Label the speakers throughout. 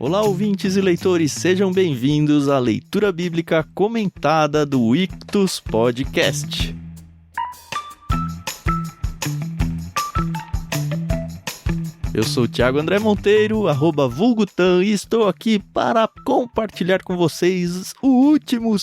Speaker 1: Olá, ouvintes e leitores, sejam bem-vindos à leitura bíblica comentada do Ictus Podcast. Eu sou o Thiago André Monteiro, @vulgutan, e estou aqui para compartilhar com vocês o último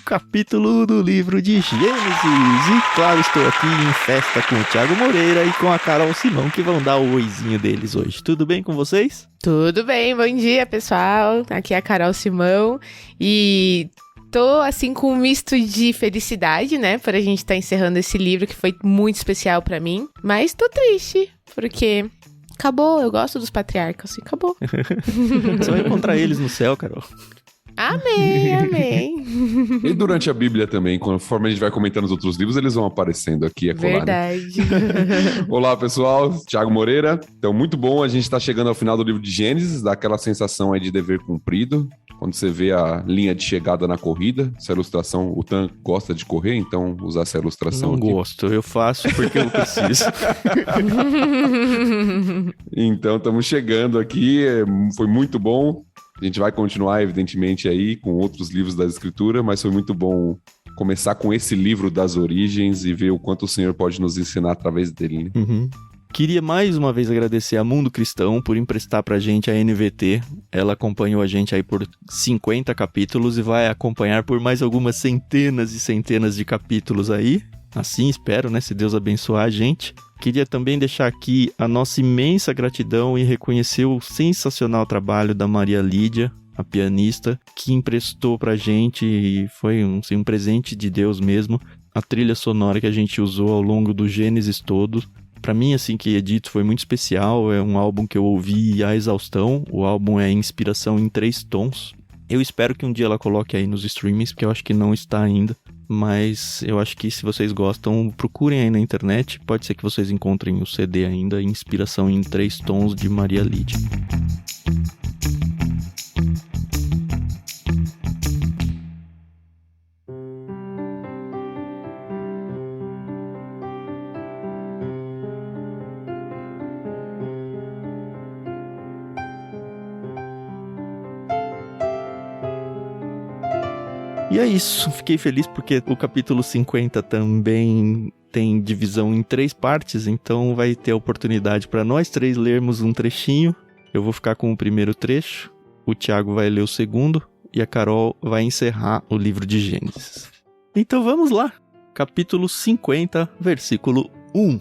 Speaker 1: capítulo do livro de Gênesis. E claro, estou aqui em festa com o Thiago Moreira e com a Carol Simão, que vão dar o oizinho deles hoje. Tudo bem com vocês?
Speaker 2: Tudo bem, bom dia, pessoal. Aqui é a Carol Simão e tô, assim, com um misto de felicidade, né, pra gente estar encerrando esse livro que foi muito especial pra mim, mas tô triste, porque acabou, eu gosto dos patriarcas, e acabou.
Speaker 1: Você vai encontrar eles no céu, Carol.
Speaker 2: Amém.
Speaker 3: E durante a Bíblia também, conforme a gente vai comentando os outros livros, eles vão aparecendo aqui, é colar,
Speaker 2: Verdade.
Speaker 3: né? Olá, pessoal, Thiago Moreira. Então, muito bom, a gente tá chegando ao final do livro de Gênesis, dá aquela sensação aí de dever cumprido, quando você vê a linha de chegada na corrida. Essa ilustração, o Tan gosta de correr, então usar essa ilustração
Speaker 1: Não
Speaker 3: aqui.
Speaker 1: gosto, eu faço porque eu preciso.
Speaker 3: Então, estamos chegando aqui, foi muito bom. A gente vai continuar, evidentemente, aí com outros livros da Escritura, mas foi muito bom começar com esse livro das origens e ver o quanto o Senhor pode nos ensinar através dele, né?
Speaker 1: Uhum. Queria mais uma vez agradecer a Mundo Cristão por emprestar pra gente a NVT. Ela acompanhou a gente aí por 50 capítulos e vai acompanhar por mais algumas centenas e centenas de capítulos aí. Assim espero, né? Se Deus abençoar a gente. Queria também deixar aqui a nossa imensa gratidão e reconhecer o sensacional trabalho da Maria Lídia, a pianista, que emprestou pra gente e foi um presente de Deus mesmo, a trilha sonora que a gente usou ao longo do Gênesis todo. Pra mim, assim que edito, foi muito especial, é um álbum que eu ouvi à exaustão, o álbum é inspiração em 3 tons. Eu espero que um dia ela coloque aí nos streamings, porque eu acho que não está ainda. Mas eu acho que se vocês gostam, procurem aí na internet. Pode ser que vocês encontrem o CD ainda, Inspiração em 3 Tons, de Maria Lídia. E é isso, fiquei feliz porque o capítulo 50 também tem divisão em 3 partes, então vai ter a oportunidade para nós 3 lermos um trechinho. Eu vou ficar com o primeiro trecho, o Thiago vai ler o segundo e a Carol vai encerrar o livro de Gênesis. Então vamos lá, capítulo 50, versículo 1.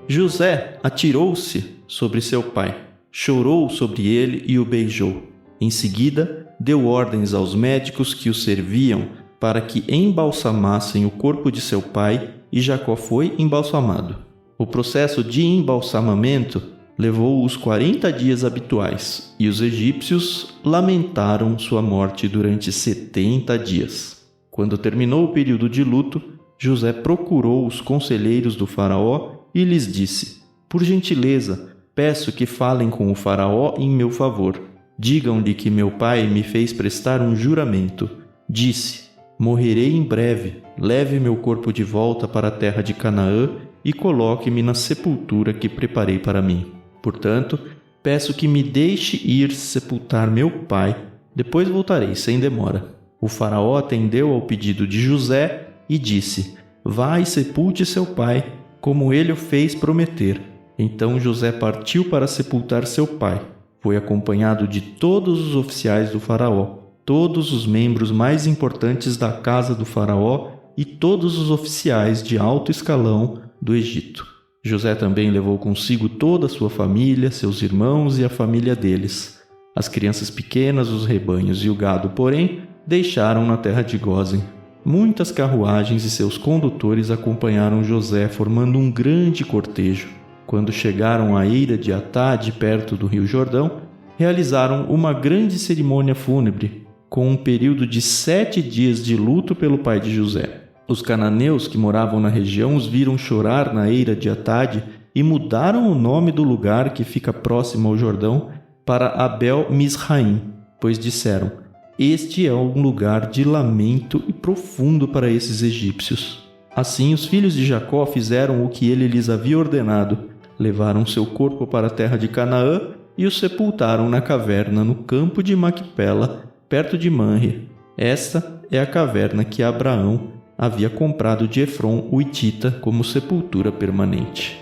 Speaker 1: José atirou-se sobre seu pai, chorou sobre ele e o beijou. Em seguida, deu ordens aos médicos que o serviam para que embalsamassem o corpo de seu pai, e Jacó foi embalsamado. O processo de embalsamamento levou os 40 dias habituais, e os egípcios lamentaram sua morte durante 70 dias. Quando terminou o período de luto, José procurou os conselheiros do faraó e lhes disse: por gentileza, peço que falem com o faraó em meu favor. Digam-lhe que meu pai me fez prestar um juramento. Disse: morrerei em breve, leve meu corpo de volta para a terra de Canaã e coloque-me na sepultura que preparei para mim. Portanto, peço que me deixe ir sepultar meu pai, depois voltarei sem demora. O faraó atendeu ao pedido de José e disse: vá e sepulte seu pai, como ele o fez prometer. Então José partiu para sepultar seu pai. Foi acompanhado de todos os oficiais do faraó, todos os membros mais importantes da casa do faraó e todos os oficiais de alto escalão do Egito. José também levou consigo toda a sua família, seus irmãos e a família deles. As crianças pequenas, os rebanhos e o gado, porém, deixaram na terra de Gósen. Muitas carruagens e seus condutores acompanharam José, formando um grande cortejo. Quando chegaram à eira de Atade, perto do rio Jordão, realizaram uma grande cerimônia fúnebre, com um período de 7 dias de luto pelo pai de José. Os cananeus que moravam na região os viram chorar na eira de Atade e mudaram o nome do lugar que fica próximo ao Jordão para Abel-Misraim, pois disseram: este é um lugar de lamento e profundo para esses egípcios. Assim os filhos de Jacó fizeram o que ele lhes havia ordenado. Levaram seu corpo para a terra de Canaã e o sepultaram na caverna no campo de Macpela, perto de Manre. Esta é a caverna que Abraão havia comprado de Efron, o hitita, como sepultura permanente.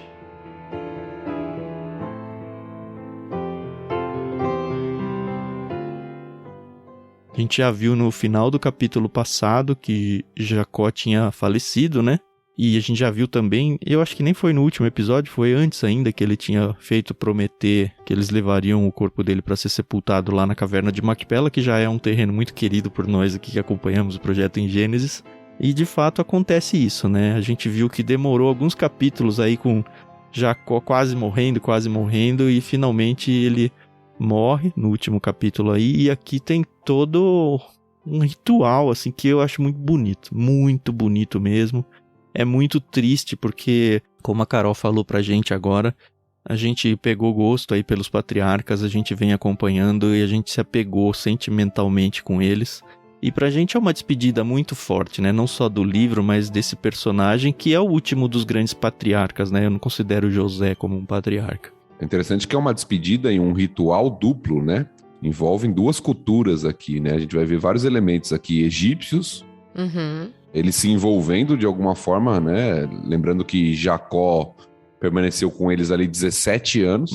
Speaker 1: A gente já viu no final do capítulo passado que Jacó tinha falecido, né? E a gente já viu também, eu acho que nem foi no último episódio, foi antes ainda, que ele tinha feito prometer que eles levariam o corpo dele para ser sepultado lá na caverna de Macpela, que já é um terreno muito querido por nós aqui que acompanhamos o projeto em Gênesis. E de fato acontece isso, né? A gente viu que demorou alguns capítulos aí com Jacó quase morrendo, e finalmente ele morre no último capítulo aí. E aqui tem todo um ritual, assim, que eu acho muito bonito mesmo. É muito triste porque, como a Carol falou pra gente agora, a gente pegou gosto aí pelos patriarcas, a gente vem acompanhando e a gente se apegou sentimentalmente com eles. E pra gente é uma despedida muito forte, né? Não só do livro, mas desse personagem que é o último dos grandes patriarcas, né? Eu não considero José como um patriarca.
Speaker 3: É interessante que é uma despedida em um ritual duplo, né? Envolvem duas culturas aqui, né? A gente vai ver vários elementos aqui egípcios, eles se envolvendo de alguma forma, né? Lembrando que Jacó permaneceu com eles ali 17 anos,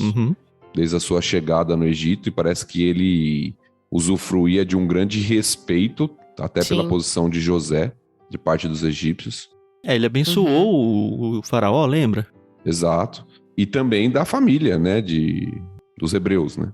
Speaker 3: desde a sua chegada no Egito, e parece que ele usufruía de um grande respeito, até pela posição de José, de parte dos egípcios.
Speaker 1: Ele abençoou o faraó, lembra?
Speaker 3: Exato. E também da família, né? Dos hebreus, né?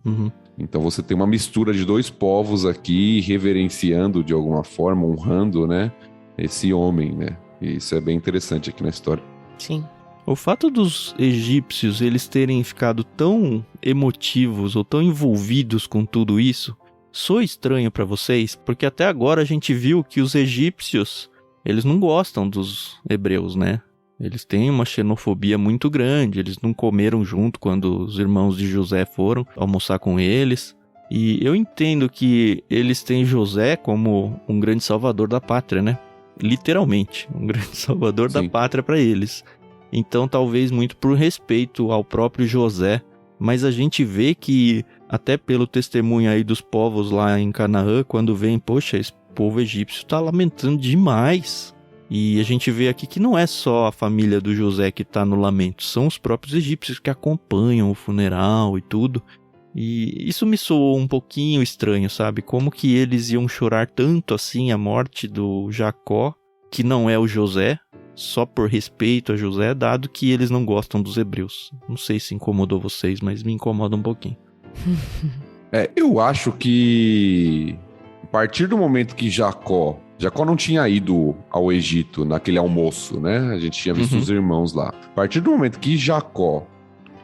Speaker 3: Então você tem uma mistura de dois povos aqui, reverenciando de alguma forma, honrando, né? Esse homem, né? E isso é bem interessante aqui na história.
Speaker 2: Sim.
Speaker 1: O fato dos egípcios eles terem ficado tão emotivos ou tão envolvidos com tudo isso soa estranho pra vocês? Porque até agora a gente viu que os egípcios, eles não gostam dos hebreus, né? Eles têm uma xenofobia muito grande, eles não comeram junto quando os irmãos de José foram almoçar com eles. E eu entendo que eles têm José como um grande salvador da pátria, né? Literalmente, um grande salvador da pátria para eles. Então talvez muito por respeito ao próprio José, mas a gente vê que até pelo testemunho aí dos povos lá em Canaã, quando vem, poxa, esse povo egípcio tá lamentando demais. E a gente vê aqui que não é só a família do José que tá no lamento, são os próprios egípcios que acompanham o funeral e tudo. E isso me soou um pouquinho estranho, sabe? Como que eles iam chorar tanto assim a morte do Jacó, que não é o José, só por respeito a José, dado que eles não gostam dos hebreus. Não sei se incomodou vocês, mas me incomoda um pouquinho.
Speaker 3: Eu acho que a partir do momento que Jacó não tinha ido ao Egito naquele almoço, né? A gente tinha visto os irmãos lá. A partir do momento que Jacó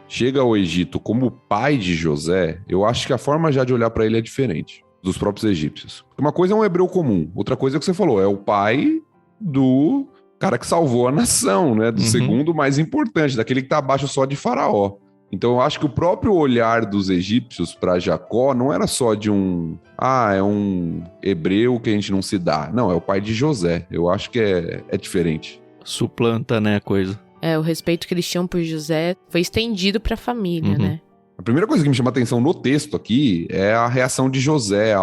Speaker 3: chega ao Egito como pai de José, eu acho que a forma já de olhar para ele é diferente dos próprios egípcios. Uma coisa é um hebreu comum, outra coisa é o que você falou, é o pai do cara que salvou a nação, né? Do segundo mais importante, daquele que tá abaixo só de Faraó. Então eu acho que o próprio olhar dos egípcios para Jacó não era só de é um hebreu que a gente não se dá. Não, é o pai de José. Eu acho que é diferente.
Speaker 1: Suplanta, né, a coisa.
Speaker 2: O respeito que eles tinham por José foi estendido pra família, né?
Speaker 3: A primeira coisa que me chama a atenção no texto aqui é a reação de José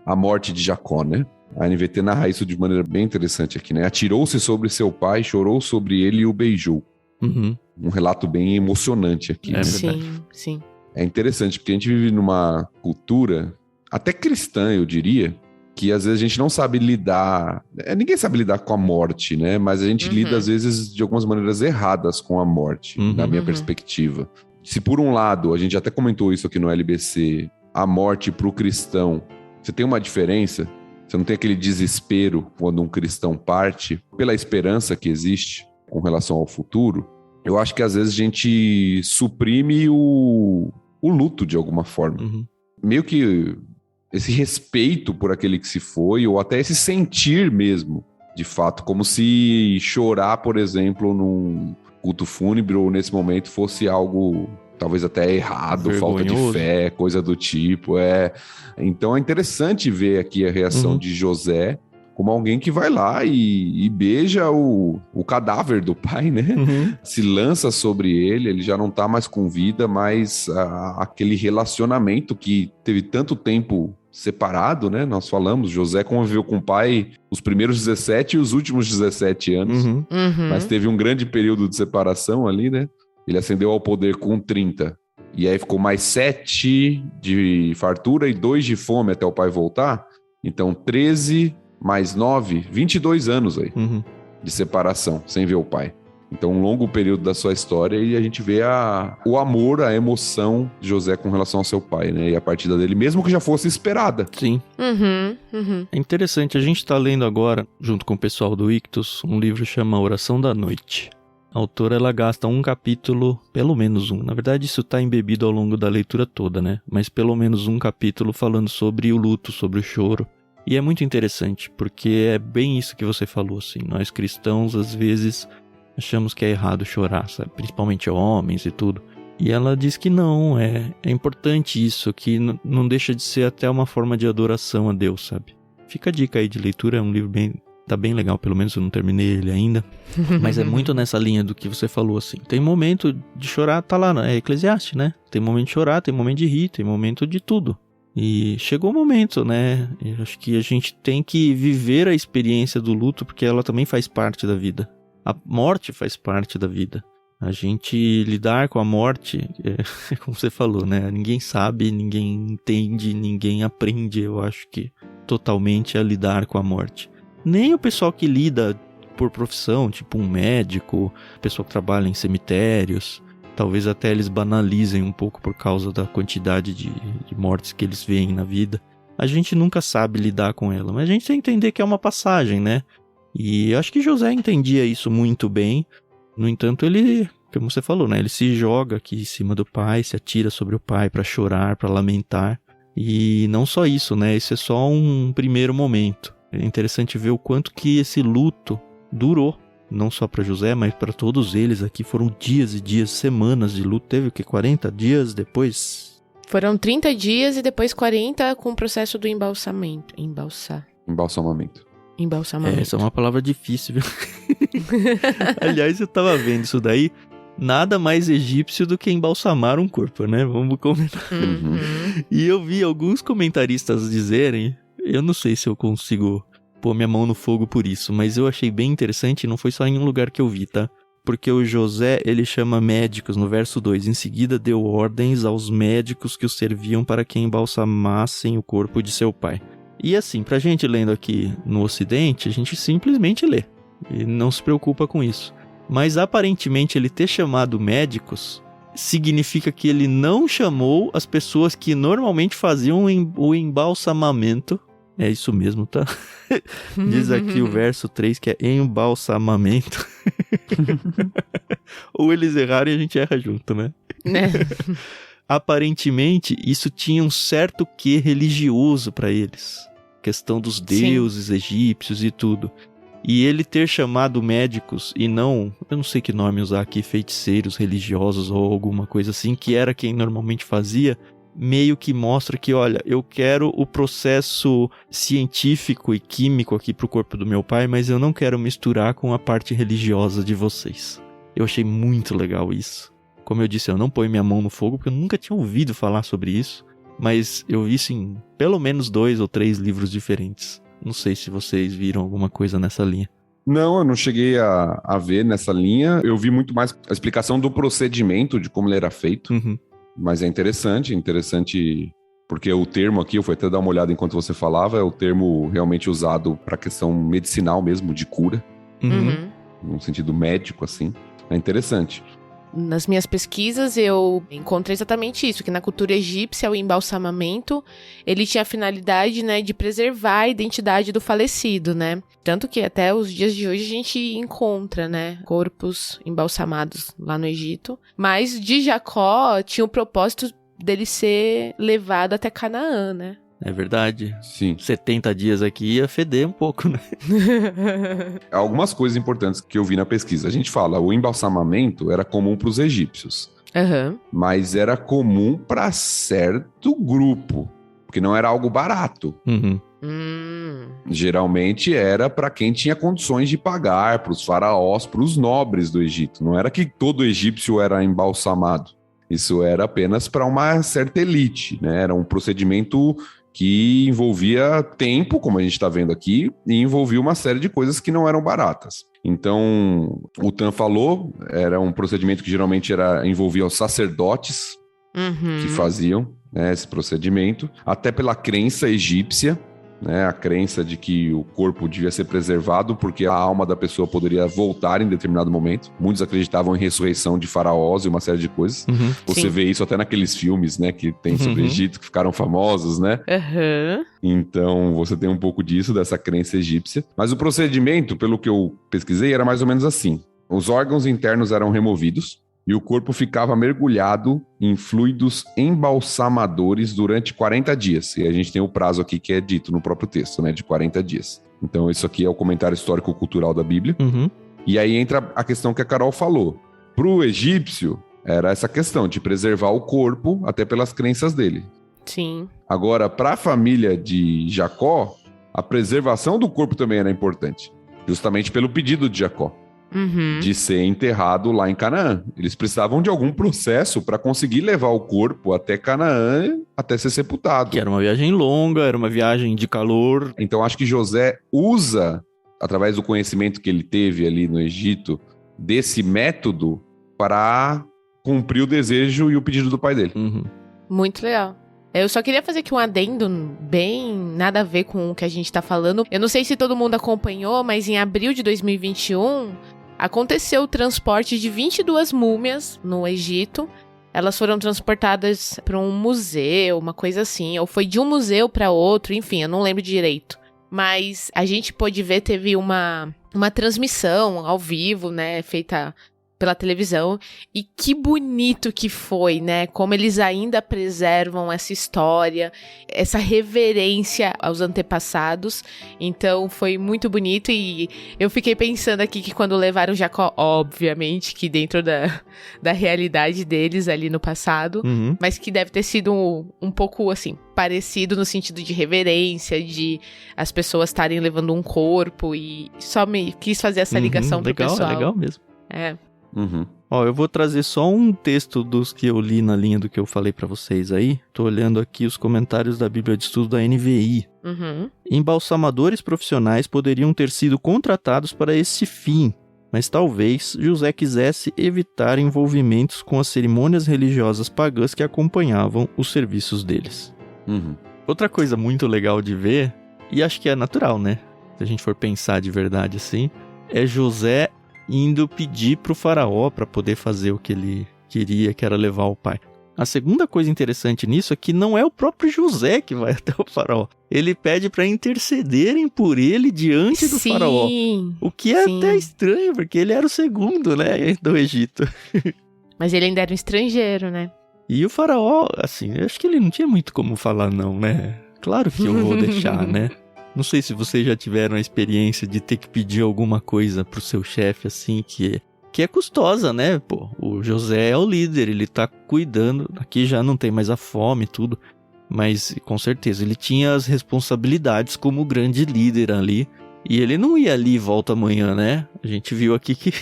Speaker 3: à morte de Jacó, né? A NVT narra isso de maneira bem interessante aqui, né? Atirou-se sobre seu pai, chorou sobre ele e o beijou. Um relato bem emocionante aqui.
Speaker 1: É,
Speaker 3: né?
Speaker 2: Sim.
Speaker 3: É interessante, porque a gente vive numa cultura, até cristã, eu diria, que às vezes a gente não sabe lidar... Ninguém sabe lidar com a morte, né? Mas a gente lida, às vezes, de algumas maneiras erradas com a morte, na minha perspectiva. Se por um lado, a gente até comentou isso aqui no LBC, a morte para o cristão, você tem uma diferença, você não tem aquele desespero quando um cristão parte, pela esperança que existe com relação ao futuro, eu acho que às vezes a gente suprime o luto de alguma forma. Meio que esse respeito por aquele que se foi, ou até esse sentir mesmo, de fato, como se chorar, por exemplo, num culto fúnebre ou nesse momento fosse algo talvez até errado, falta de fé, coisa do tipo. Então é interessante ver aqui a reação de José como alguém que vai lá e beija o cadáver do pai, né? Se lança sobre ele já não tá mais com vida, mas aquele relacionamento que teve tanto tempo separado, né? Nós falamos, José conviveu com o pai os primeiros 17 e os últimos 17 anos, mas teve um grande período de separação ali, né? Ele ascendeu ao poder com 30. E aí ficou mais 7 de fartura e 2 de fome até o pai voltar. Então, 13 mais 9, 22 anos aí de separação, sem ver o pai. Então, um longo período da sua história e a gente vê o amor, a emoção de José com relação ao seu pai, né? E a partida dele, mesmo que já fosse esperada.
Speaker 1: Sim. É interessante, a gente está lendo agora, junto com o pessoal do Ictus, um livro que chama Oração da Noite. A autora, ela gasta um capítulo, pelo menos um. Na verdade, isso está embebido ao longo da leitura toda, né? Mas pelo menos um capítulo falando sobre o luto, sobre o choro. E é muito interessante, porque é bem isso que você falou, assim. Nós cristãos, às vezes, achamos que é errado chorar, sabe? Principalmente homens e tudo. E ela diz que não, é importante isso, que não deixa de ser até uma forma de adoração a Deus, sabe? Fica a dica aí de leitura, é um livro tá bem legal, pelo menos eu não terminei ele ainda. Mas é muito nessa linha do que você falou, assim. Tem momento de chorar, tá lá, é Eclesiastes, né? Tem momento de chorar, tem momento de rir, tem momento de tudo. E chegou o momento, né? Eu acho que a gente tem que viver a experiência do luto, porque ela também faz parte da vida. A morte faz parte da vida. A gente lidar com a morte, como você falou, né? Ninguém sabe, ninguém entende, ninguém aprende, eu acho que totalmente a lidar com a morte. Nem o pessoal que lida por profissão, tipo um médico, pessoal que trabalha em cemitérios, talvez até eles banalizem um pouco por causa da quantidade de mortes que eles veem na vida. A gente nunca sabe lidar com ela, mas a gente tem que entender que é uma passagem, né? E eu acho que José entendia isso muito bem. No entanto, ele, como você falou, né? Ele se joga aqui em cima do pai, se atira sobre o pai para chorar, para lamentar. E não só isso, né? Esse é só um primeiro momento. É interessante ver o quanto que esse luto durou, não só para José, mas para todos eles aqui. Foram dias e dias, semanas de luto. Teve o que, 40 dias depois?
Speaker 2: Foram 30 dias e depois 40 com o processo do embalsamento.
Speaker 3: Embalsamamento.
Speaker 1: Essa é uma palavra difícil, viu? Aliás, eu tava vendo isso daí. Nada mais egípcio do que embalsamar um corpo, né? Vamos comentar. E eu vi alguns comentaristas dizerem... Eu não sei se eu consigo pôr minha mão no fogo por isso, mas eu achei bem interessante e não foi só em um lugar que eu vi, tá? Porque o José, ele chama médicos no verso 2. Em seguida, deu ordens aos médicos que o serviam para que embalsamassem o corpo de seu pai. E assim, pra gente lendo aqui no Ocidente, a gente simplesmente lê. E não se preocupa com isso. Mas aparentemente ele ter chamado médicos significa que ele não chamou as pessoas que normalmente faziam o embalsamamento. É isso mesmo, tá? Diz aqui o verso 3 que é embalsamamento. Ou eles erraram e a gente erra junto, né? Aparentemente, isso tinha um certo quê religioso para eles. Questão dos deuses egípcios e tudo. E ele ter chamado médicos e não, eu não sei que nome usar aqui, feiticeiros religiosos ou alguma coisa assim, que era quem normalmente fazia, meio que mostra que, olha, eu quero o processo científico e químico aqui pro corpo do meu pai, mas eu não quero misturar com a parte religiosa de vocês. Eu achei muito legal isso. Como eu disse, eu não ponho minha mão no fogo, porque eu nunca tinha ouvido falar sobre isso, mas eu vi isso em pelo menos 2 ou 3 livros diferentes. Não sei se vocês viram alguma coisa nessa linha.
Speaker 3: Não, eu não cheguei a ver nessa linha. Eu vi muito mais a explicação do procedimento, de como ele era feito. Mas é interessante porque o termo aqui, eu fui até dar uma olhada enquanto você falava, é o termo realmente usado para questão medicinal mesmo, de cura. Num sentido médico, assim. É interessante.
Speaker 2: Nas minhas pesquisas eu encontrei exatamente isso, que na cultura egípcia o embalsamamento, ele tinha a finalidade, né, de preservar a identidade do falecido, né? Tanto que até os dias de hoje a gente encontra, né, corpos embalsamados lá no Egito. Mas de Jacó tinha o propósito dele ser levado até Canaã, né?
Speaker 1: É verdade.
Speaker 3: Sim.
Speaker 1: 70 dias aqui ia feder um pouco, né?
Speaker 3: Algumas coisas importantes que eu vi na pesquisa. A gente fala, o embalsamamento era comum para os egípcios. Mas era comum para certo grupo. Porque não era algo barato. Geralmente era para quem tinha condições de pagar, para os faraós, para os nobres do Egito. Não era que todo egípcio era embalsamado. Isso era apenas para uma certa elite, né? Era um procedimento que envolvia tempo, como a gente está vendo aqui, e envolvia uma série de coisas que não eram baratas. Então, o Tan falou, era um procedimento que geralmente envolvia os sacerdotes que faziam, né, esse procedimento, até pela crença egípcia, né, a crença de que o corpo devia ser preservado porque a alma da pessoa poderia voltar em determinado momento. Muitos acreditavam em ressurreição de faraós e uma série de coisas. Você
Speaker 2: Sim.
Speaker 3: vê isso até naqueles filmes, né, que tem sobre o Egito, que ficaram famosos, né? Então, você tem um pouco disso, dessa crença egípcia. Mas o procedimento, pelo que eu pesquisei, era mais ou menos assim. Os órgãos internos eram removidos e o corpo ficava mergulhado em fluidos embalsamadores durante 40 dias. E a gente tem o prazo aqui que é dito no próprio texto, né, de 40 dias. Então, isso aqui é o comentário histórico-cultural da Bíblia. E aí entra a questão que a Carol falou. Para o egípcio, era essa questão de preservar o corpo, até pelas crenças dele.
Speaker 2: Sim.
Speaker 3: Agora, para a família de Jacó, a preservação do corpo também era importante. Justamente pelo pedido de Jacó. De ser enterrado lá em Canaã. Eles precisavam de algum processo para conseguir levar o corpo até Canaã, até ser sepultado.
Speaker 1: Que era uma viagem longa, era uma viagem de calor.
Speaker 3: Então, acho que José usa, através do conhecimento que ele teve ali no Egito, desse método para cumprir o desejo e o pedido do pai dele.
Speaker 2: Muito legal. Eu só queria fazer aqui um adendo bem nada a ver com o que a gente tá falando. Eu não sei se todo mundo acompanhou, mas em abril de 2021... aconteceu o transporte de 22 múmias no Egito. Elas foram transportadas para um museu, uma coisa assim. Ou foi de um museu para outro, enfim, eu não lembro direito. Mas a gente pôde ver, teve uma transmissão ao vivo, né, feita pela televisão. E que bonito que foi, né? Como eles ainda preservam essa história, essa reverência aos antepassados. Então, foi muito bonito e eu fiquei pensando aqui que quando levaram Jacó, obviamente, que dentro da realidade deles ali no passado, mas que deve ter sido um pouco, assim, parecido no sentido de reverência, de as pessoas estarem levando um corpo e só me quis fazer essa ligação pro pessoal.
Speaker 1: Legal mesmo.
Speaker 2: É.
Speaker 1: Ó, eu vou trazer só um texto dos que eu li na linha do que eu falei pra vocês aí. Tô olhando aqui os comentários da Bíblia de Estudo da NVI. Embalsamadores profissionais poderiam ter sido contratados para esse fim, mas talvez José quisesse evitar envolvimentos com as cerimônias religiosas pagãs que acompanhavam os serviços deles. Outra coisa muito legal de ver, e acho que é natural, né? Se a gente for pensar de verdade assim, é José indo pedir pro faraó para poder fazer o que ele queria, que era levar o pai. A segunda coisa interessante nisso é que não é o próprio José que vai até o faraó. Ele pede para intercederem por ele diante do faraó. O que é até estranho, porque ele era o segundo, né, do Egito.
Speaker 2: Mas ele ainda era um estrangeiro, né?
Speaker 1: E o faraó, assim, eu acho que ele não tinha muito como falar não, né? Claro que eu vou deixar, né? Não sei se vocês já tiveram a experiência de ter que pedir alguma coisa pro seu chefe, assim, que é custosa, né? Pô, o José é o líder, ele tá cuidando. Aqui já não tem mais a fome e tudo. Mas, com certeza, ele tinha as responsabilidades como grande líder ali. E ele não ia ali e volta amanhã, né? A gente viu aqui que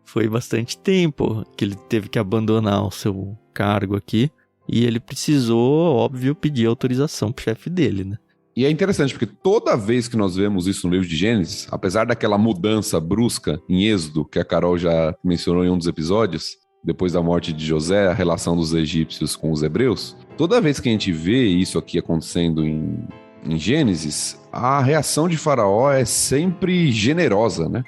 Speaker 1: foi bastante tempo que ele teve que abandonar o seu cargo aqui. E ele precisou, óbvio, pedir autorização pro chefe dele, né?
Speaker 3: E é interessante, porque toda vez que nós vemos isso no livro de Gênesis, apesar daquela mudança brusca em Êxodo, que a Carol já mencionou em um dos episódios, depois da morte de José, a relação dos egípcios com os hebreus, toda vez que a gente vê isso aqui acontecendo em Gênesis, a reação de Faraó é sempre generosa, né?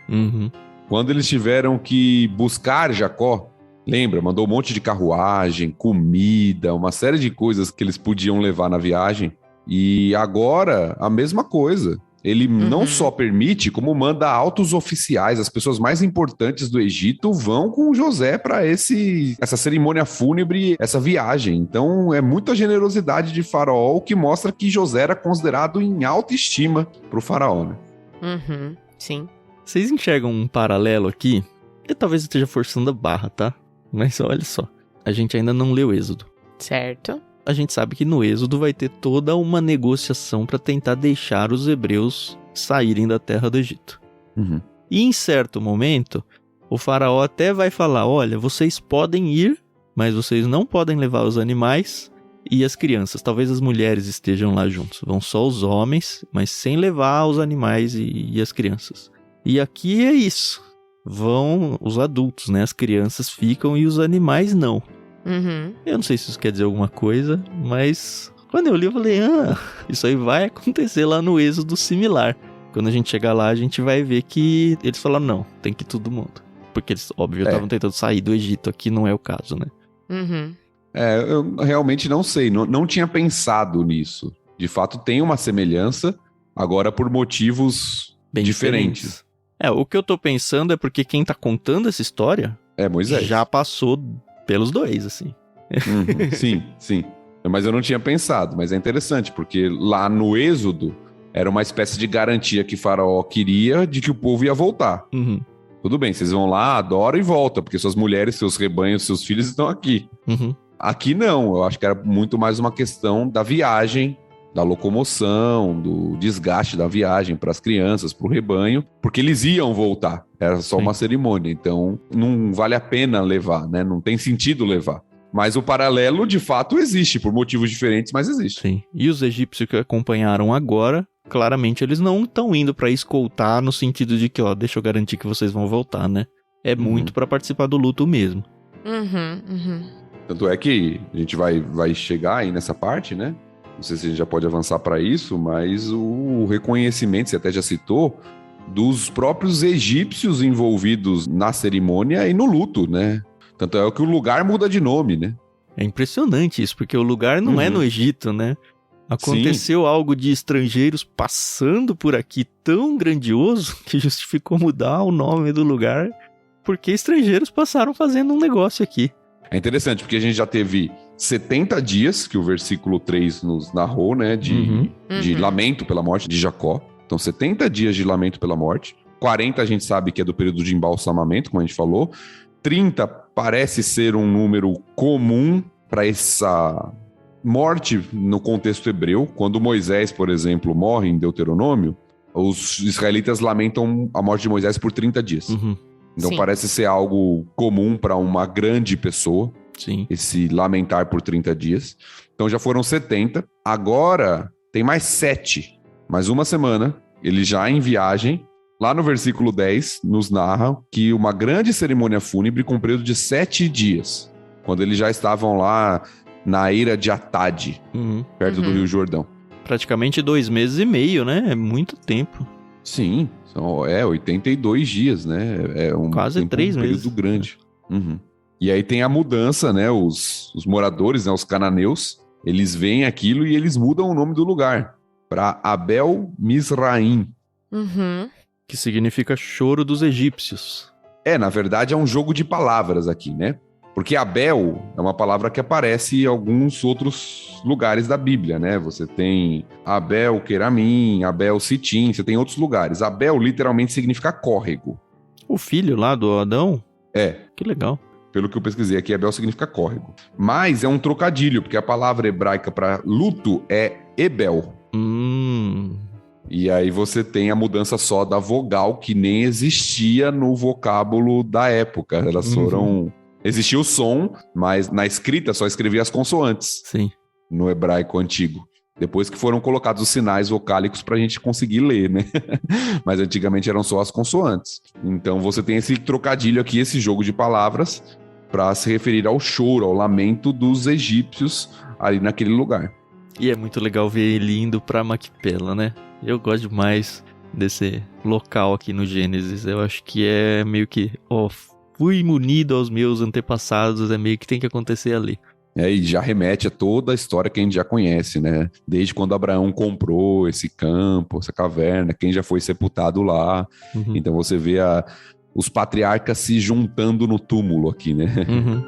Speaker 3: Quando eles tiveram que buscar Jacó, lembra, mandou um monte de carruagem, comida, uma série de coisas que eles podiam levar na viagem. E agora, a mesma coisa. Ele não só permite, como manda altos oficiais. As pessoas mais importantes do Egito vão com José para essa cerimônia fúnebre, essa viagem. Então, é muita generosidade de Faraó, o que mostra que José era considerado em alta estima pro Faraó, né?
Speaker 2: Sim.
Speaker 1: Vocês enxergam um paralelo aqui? Eu talvez esteja forçando a barra, tá? Mas olha só, a gente ainda não leu Êxodo.
Speaker 2: Certo.
Speaker 1: a gente sabe que no Êxodo vai ter toda uma negociação para tentar deixar os hebreus saírem da terra do Egito.
Speaker 3: Uhum.
Speaker 1: E em certo momento, o faraó até vai falar, olha, vocês podem ir, mas vocês não podem levar os animais e as crianças. Talvez as mulheres estejam lá juntos. Vão só os homens, mas sem levar os animais e as crianças. E aqui é isso. Vão os adultos, né? As crianças ficam e os animais não.
Speaker 2: Uhum.
Speaker 1: Eu não sei se isso quer dizer alguma coisa, mas quando eu li eu falei, isso aí vai acontecer lá no Êxodo similar. Quando a gente chegar lá, a gente vai ver que eles falaram, não, tem que ir todo mundo. Porque eles, óbvio, estavam tentando sair do Egito, aqui não é o caso, né?
Speaker 2: Uhum.
Speaker 3: Eu realmente não sei, não tinha pensado nisso. De fato, tem uma semelhança, agora por motivos
Speaker 1: Bem
Speaker 3: diferentes.
Speaker 1: O que eu tô pensando é porque quem tá contando essa história
Speaker 3: É Moisés.
Speaker 1: já passou pelos dois, assim.
Speaker 3: Sim, sim. Mas eu não tinha pensado, mas é interessante, porque lá no Êxodo era uma espécie de garantia que Faraó queria de que o povo ia voltar.
Speaker 1: Uhum.
Speaker 3: Tudo bem, vocês vão lá, adoram e voltam, porque suas mulheres, seus rebanhos, seus filhos estão aqui.
Speaker 1: Uhum.
Speaker 3: Aqui não, eu acho que era muito mais uma questão da viagem, da locomoção, do desgaste da viagem para as crianças, para o rebanho, porque eles iam voltar, era só uma cerimônia, então não vale a pena levar, né? Não tem sentido levar. Mas o paralelo, de fato, existe, por motivos diferentes, mas existe.
Speaker 1: Sim. E os egípcios que acompanharam agora, claramente eles não estão indo para escoltar no sentido de que, deixa eu garantir que vocês vão voltar, né? É muito para participar do luto mesmo.
Speaker 3: Tanto é que a gente vai chegar aí nessa parte, né? Não sei se a gente já pode avançar para isso, mas o reconhecimento, você até já citou, dos próprios egípcios envolvidos na cerimônia e no luto, né? Tanto é que o lugar muda de nome, né?
Speaker 1: É impressionante isso, porque o lugar não é no Egito, né? Aconteceu algo de estrangeiros passando por aqui tão grandioso que justificou mudar o nome do lugar, porque estrangeiros passaram fazendo um negócio aqui.
Speaker 3: É interessante, porque a gente já teve 70 dias, que o versículo 3 nos narrou, né? De lamento pela morte de Jacó. Então, 70 dias de lamento pela morte. 40 a gente sabe que é do período de embalsamamento, como a gente falou. 30 parece ser um número comum para essa morte no contexto hebreu. Quando Moisés, por exemplo, morre em Deuteronômio, os israelitas lamentam a morte de Moisés por 30 dias. Então parece ser algo comum para uma grande pessoa, esse lamentar por 30 dias. Então já foram 70. Agora tem mais 7. Mais uma semana, ele já em viagem. Lá no versículo 10, nos narra que uma grande cerimônia fúnebre com um período de 7 dias, quando eles já estavam lá na eira de Atad, perto do Rio Jordão.
Speaker 1: Praticamente 2 meses e meio, né? É muito tempo.
Speaker 3: Sim, são 82 dias, né? É
Speaker 1: quase 3 meses.
Speaker 3: Um período grande. E aí tem a mudança, né? Os moradores, né? Os cananeus, eles veem aquilo e eles mudam o nome do lugar para Abel Mizraim.
Speaker 1: Que significa choro dos egípcios.
Speaker 3: Na verdade é um jogo de palavras aqui, né? Porque Abel é uma palavra que aparece em alguns outros lugares da Bíblia, né? Você tem Abel Queramim, Abel Sitim, você tem outros lugares. Abel literalmente significa córrego.
Speaker 1: O filho lá do Adão? Que legal.
Speaker 3: Pelo que eu pesquisei aqui, Abel significa córrego. Mas é um trocadilho, porque a palavra hebraica para luto é Ebel. E aí você tem a mudança só da vogal, que nem existia no vocábulo da época. Elas foram... Existia o som, mas na escrita só escrevia as consoantes.
Speaker 1: Sim.
Speaker 3: No hebraico antigo. Depois que foram colocados os sinais vocálicos pra gente conseguir ler, né? Mas antigamente eram só as consoantes. Então você tem esse trocadilho aqui, esse jogo de palavras, para se referir ao choro, ao lamento dos egípcios ali naquele lugar.
Speaker 1: E é muito legal ver ele indo pra Maquipela, né? Eu gosto demais desse local aqui no Gênesis. Eu acho que é meio que, fui munido aos meus antepassados, é meio que tem que acontecer ali.
Speaker 3: E já remete a toda a história que a gente já conhece, né? Desde quando Abraão comprou esse campo, essa caverna, quem já foi sepultado lá. Então você vê os patriarcas se juntando no túmulo aqui, né?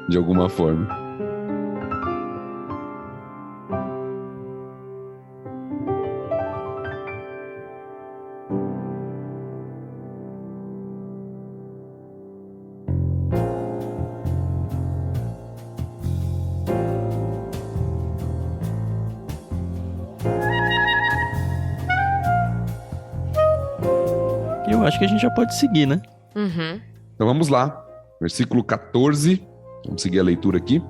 Speaker 3: De alguma forma.
Speaker 1: acho que a gente já pode seguir, né?
Speaker 2: Uhum.
Speaker 3: Então vamos lá. Versículo 14. Vamos seguir a leitura aqui.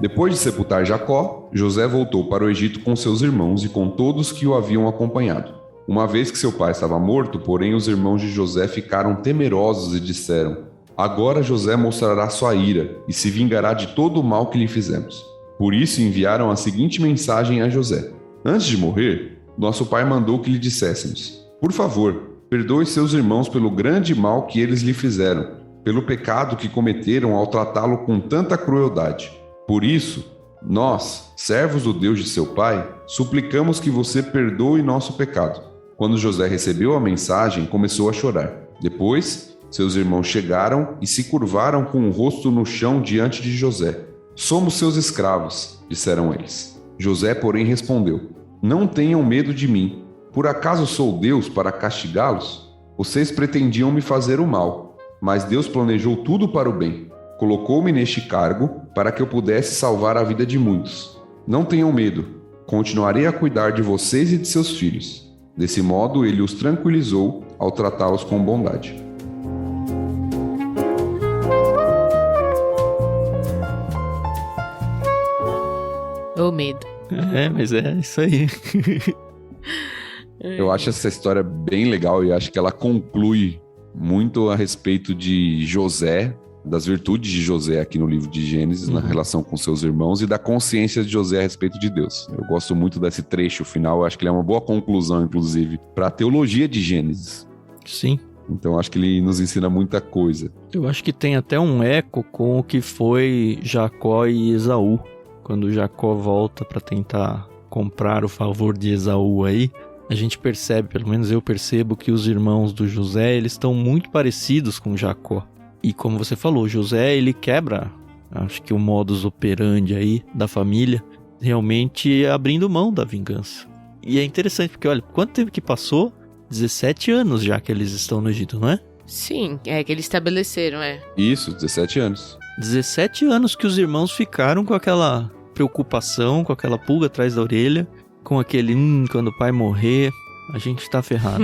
Speaker 3: Depois de sepultar Jacó, José voltou para o Egito com seus irmãos e com todos que o haviam acompanhado. Uma vez que seu pai estava morto, porém os irmãos de José ficaram temerosos e disseram: agora José mostrará sua ira e se vingará de todo o mal que lhe fizemos. Por isso enviaram a seguinte mensagem a José: antes de morrer, nosso pai mandou que lhe disséssemos: por favor, perdoe seus irmãos pelo grande mal que eles lhe fizeram, pelo pecado que cometeram ao tratá-lo com tanta crueldade. Por isso, nós, servos do Deus de seu pai, suplicamos que você perdoe nosso pecado. Quando José recebeu a mensagem, começou a chorar. Depois, seus irmãos chegaram e se curvaram com o rosto no chão diante de José. Somos seus escravos, disseram eles. José, porém, respondeu: não tenham medo de mim. Por acaso sou Deus para castigá-los? Vocês pretendiam me fazer o mal, mas Deus planejou tudo para o bem. Colocou-me neste cargo para que eu pudesse salvar a vida de muitos. Não tenham medo, continuarei a cuidar de vocês e de seus filhos. Desse modo, ele os tranquilizou ao tratá-los com bondade.
Speaker 2: O medo.
Speaker 1: Mas é isso aí.
Speaker 3: Eu acho essa história bem legal e acho que ela conclui muito a respeito de José, das virtudes de José aqui no livro de Gênesis, na relação com seus irmãos e da consciência de José a respeito de Deus. Eu gosto muito desse trecho final, eu acho que ele é uma boa conclusão, inclusive, para a teologia de Gênesis.
Speaker 1: Sim.
Speaker 3: Então acho que ele nos ensina muita coisa.
Speaker 1: Eu acho que tem até um eco com o que foi Jacó e Esaú. Quando Jacó volta para tentar comprar o favor de Esaú aí, a gente percebe, pelo menos eu percebo, que os irmãos do José, eles estão muito parecidos com Jacó. E como você falou, José, ele quebra, acho que o modus operandi aí da família, realmente abrindo mão da vingança. E é interessante porque, olha, quanto tempo que passou? 17 anos já que eles estão no Egito, não é?
Speaker 2: Sim, é que eles estabeleceram,
Speaker 3: Isso, 17 anos.
Speaker 1: 17 anos que os irmãos ficaram com aquela preocupação, com aquela pulga atrás da orelha, com aquele, quando o pai morrer, a gente tá ferrado.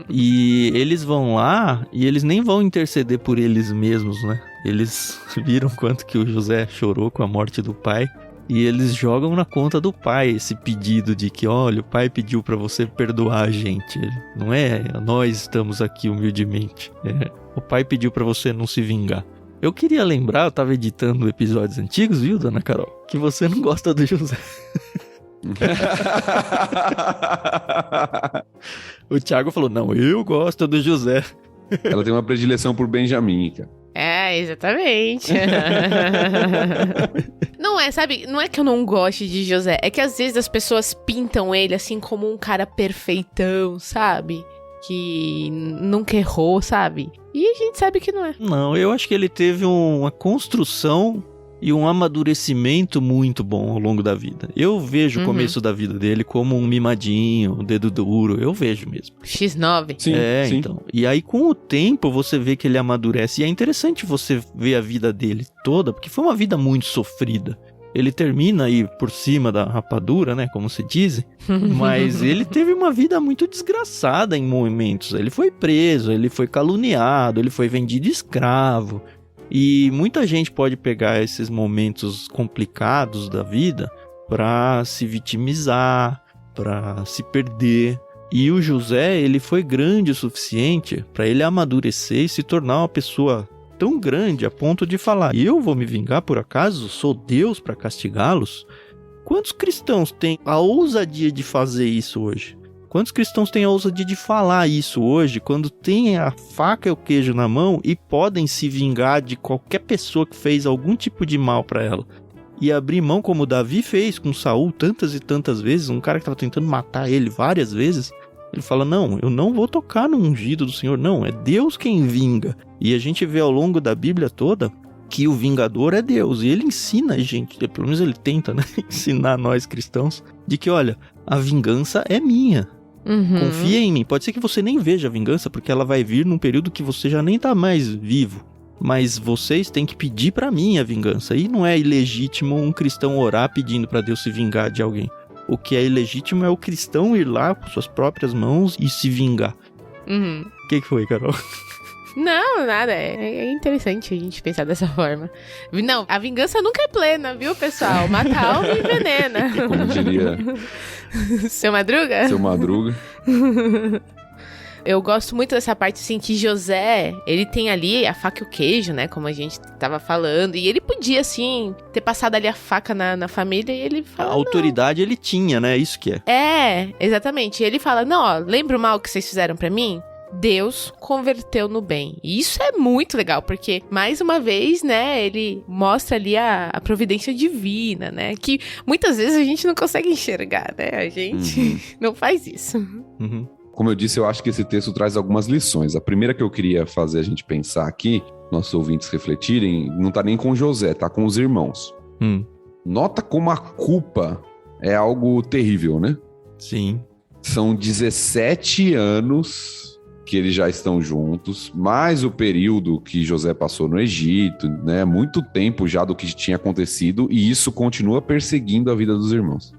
Speaker 1: E eles vão lá e eles nem vão interceder por eles mesmos, né? Eles viram quanto que o José chorou com a morte do pai e eles jogam na conta do pai esse pedido de que, olha, o pai pediu pra você perdoar a gente. Não é nós estamos aqui humildemente. O pai pediu pra você não se vingar. Eu queria lembrar, eu tava editando episódios antigos, viu, dona Carol? Que você não gosta do José. O Thiago falou, não, eu gosto do José.
Speaker 3: Ela tem uma predileção por Benjamim, cara.
Speaker 2: Exatamente. Não é, sabe? Não é que eu não goste de José. É que às vezes as pessoas pintam ele assim como um cara perfeitão, sabe? Que nunca errou, sabe? E a gente sabe que não é.
Speaker 1: Não, eu acho que ele teve uma construção e um amadurecimento muito bom ao longo da vida. Eu vejo o começo da vida dele como um mimadinho, um dedo duro, eu vejo mesmo.
Speaker 2: X9.
Speaker 3: Sim, sim.
Speaker 1: Então. E aí com o tempo você vê que ele amadurece. E é interessante você ver a vida dele toda, porque foi uma vida muito sofrida. Ele termina aí por cima da rapadura, né, como se diz, mas ele teve uma vida muito desgraçada em momentos. Ele foi preso, ele foi caluniado, ele foi vendido escravo. E muita gente pode pegar esses momentos complicados da vida para se vitimizar, para se perder. E o José, ele foi grande o suficiente para ele amadurecer e se tornar uma pessoa tão grande a ponto de falar, eu vou me vingar por acaso? Sou Deus para castigá-los? Quantos cristãos têm a ousadia de fazer isso hoje? Quantos cristãos têm a ousadia de falar isso hoje, quando têm a faca e o queijo na mão e podem se vingar de qualquer pessoa que fez algum tipo de mal para ela? E abrir mão como Davi fez com Saul tantas e tantas vezes, um cara que estava tentando matar ele várias vezes, ele fala, não, eu não vou tocar no ungido do Senhor, não, é Deus quem vinga. E a gente vê ao longo da Bíblia toda que o vingador é Deus, e ele ensina a gente, pelo menos ele tenta, né, ensinar nós cristãos, de que, olha, a vingança é minha. Confia em mim. Pode ser que você nem veja a vingança, porque ela vai vir num período que você já nem tá mais vivo. mas vocês têm que pedir pra mim a vingança. E não é ilegítimo um cristão orar pedindo pra Deus se vingar de alguém. O que é ilegítimo é o cristão ir lá com suas próprias mãos e se vingar. O que foi, Carol?
Speaker 2: Não, nada. É interessante a gente pensar dessa forma. Não, a vingança nunca é plena, viu, pessoal? Mata a alma e envenena.
Speaker 3: Como diria
Speaker 2: Seu Madruga?
Speaker 3: Seu Madruga.
Speaker 2: Eu gosto muito dessa parte, assim, que José, ele tem ali a faca e o queijo, né? Como a gente tava falando. E ele podia, assim, ter passado ali a faca na família e ele fala...
Speaker 1: A autoridade ele tinha, né? Isso que é.
Speaker 2: É, exatamente. E ele fala, não, ó, lembra o mal que vocês fizeram pra mim? Deus converteu no bem. E isso é muito legal, porque, mais uma vez, né, ele mostra ali a providência divina, né? Que muitas vezes a gente não consegue enxergar, né? A gente não faz isso.
Speaker 3: Como eu disse, eu acho que esse texto traz algumas lições. A primeira que eu queria fazer a gente pensar aqui, nossos ouvintes refletirem, não tá nem com José, tá com os irmãos. Nota como a culpa é algo terrível, né?
Speaker 1: Sim.
Speaker 3: São 17 anos que eles já estão juntos, mais o período que José passou no Egito, né? Muito tempo já do que tinha acontecido, e isso continua perseguindo a vida dos irmãos.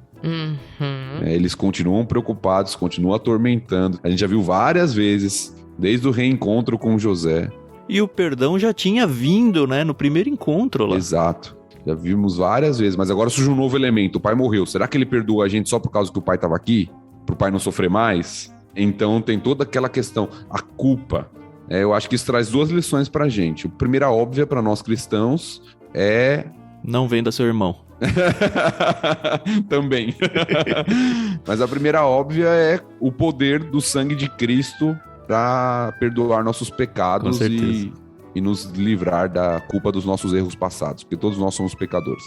Speaker 3: Eles continuam preocupados, continuam atormentando. A gente já viu várias vezes, desde o reencontro com José.
Speaker 1: E o perdão já tinha vindo, né? No primeiro encontro lá.
Speaker 3: Exato. Já vimos várias vezes, mas agora surge um novo elemento. O pai morreu. Será que ele perdoa a gente só por causa que o pai estava aqui? Pro pai não sofrer mais? Então tem toda aquela questão, a culpa. Eu acho que isso traz duas lições pra gente. A primeira, óbvia, para nós cristãos, é...
Speaker 1: Não venda seu irmão.
Speaker 3: Também. Mas a primeira, óbvia, é o poder do sangue de Cristo para perdoar nossos pecados e nos livrar da culpa dos nossos erros passados, porque todos nós somos pecadores.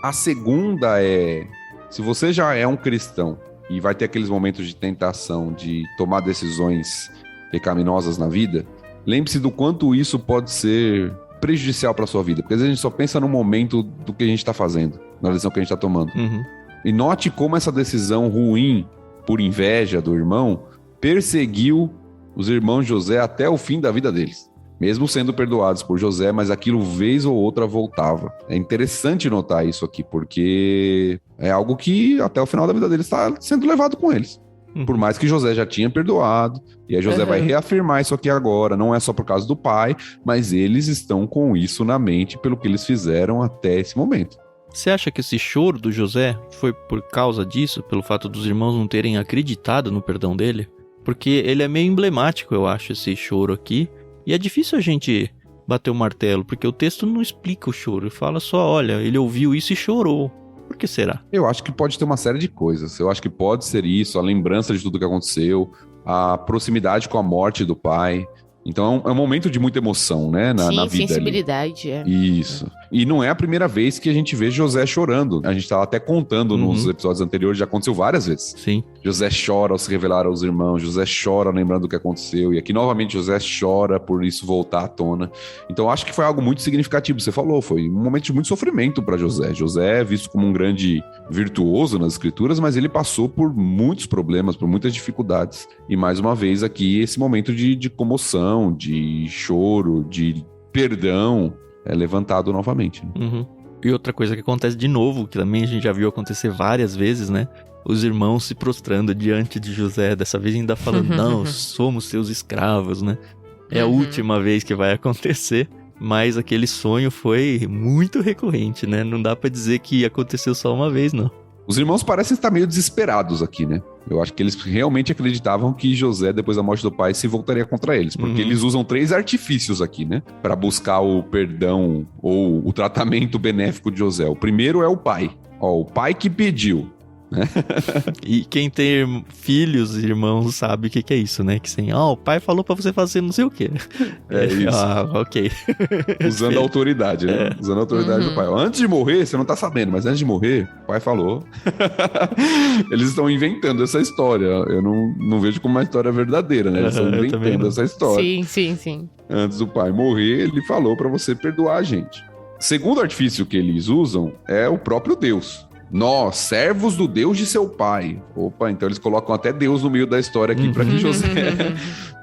Speaker 3: A segunda é, se você já é um cristão e vai ter aqueles momentos de tentação de tomar decisões pecaminosas na vida, lembre-se do quanto isso pode ser prejudicial para sua vida, porque às vezes a gente só pensa no momento do que a gente está fazendo, na decisão que a gente está tomando. E note como essa decisão ruim, por inveja do irmão, perseguiu os irmãos de José até o fim da vida deles. Mesmo sendo perdoados por José, mas aquilo vez ou outra voltava. É interessante notar isso aqui, porque é algo que até o final da vida deles está sendo levado com eles. Por mais que José já tinha perdoado, e aí José vai reafirmar isso aqui agora, não é só por causa do pai, mas eles estão com isso na mente pelo que eles fizeram até esse momento.
Speaker 1: Você acha que esse choro do José foi por causa disso, pelo fato dos irmãos não terem acreditado no perdão dele? Porque ele é meio emblemático, eu acho, esse choro aqui. E é difícil a gente bater o martelo, porque o texto não explica o choro. Ele fala só, olha, ele ouviu isso e chorou. Por que será? Eu acho que pode ter uma série de coisas. Eu acho que pode ser isso, a lembrança de tudo que aconteceu, a proximidade com a morte do pai. Então é um momento de muita emoção, né, na vida. Sim,
Speaker 2: sensibilidade.
Speaker 3: Isso. E não é a primeira vez que a gente vê José chorando. A gente estava até contando nos episódios anteriores, já aconteceu várias vezes.
Speaker 1: Sim.
Speaker 3: José chora ao se revelar aos irmãos, José chora lembrando do que aconteceu, e aqui novamente José chora por isso voltar à tona. Então acho que foi algo muito significativo, você falou, foi um momento de muito sofrimento para José. José é visto como um grande virtuoso nas escrituras, mas ele passou por muitos problemas, por muitas dificuldades. E mais uma vez aqui esse momento de comoção, de choro, de perdão é levantado novamente.
Speaker 1: E outra coisa que acontece de novo, que também a gente já viu acontecer várias vezes, né? Os irmãos se prostrando diante de José, dessa vez ainda falando, não, somos seus escravos, né? É a última vez que vai acontecer, mas aquele sonho foi muito recorrente, né? Não dá pra dizer que aconteceu só uma vez, não.
Speaker 3: Os irmãos parecem estar meio desesperados aqui, né? Eu acho que eles realmente acreditavam que José, depois da morte do pai, se voltaria contra eles. Porque eles usam 3 artifícios aqui, né? Para buscar o perdão ou o tratamento benéfico de José. O primeiro é o pai. Ó, o pai que pediu.
Speaker 1: E quem tem filhos, irmãos, sabe o que é isso, né? Que assim, o pai falou pra você fazer não sei o quê.
Speaker 3: É isso.
Speaker 1: Ok.
Speaker 3: Usando a autoridade, né? Usando a autoridade do pai. Antes de morrer, você não tá sabendo, mas antes de morrer, o pai falou. Eles estão inventando essa história. Eu não vejo como uma história verdadeira, né? Eles estão inventando essa história.
Speaker 2: Sim.
Speaker 3: Antes do pai morrer, ele falou pra você perdoar a gente. Segundo artifício que eles usam é o próprio Deus. Nós, servos do Deus de seu pai. Opa, então eles colocam até Deus no meio da história aqui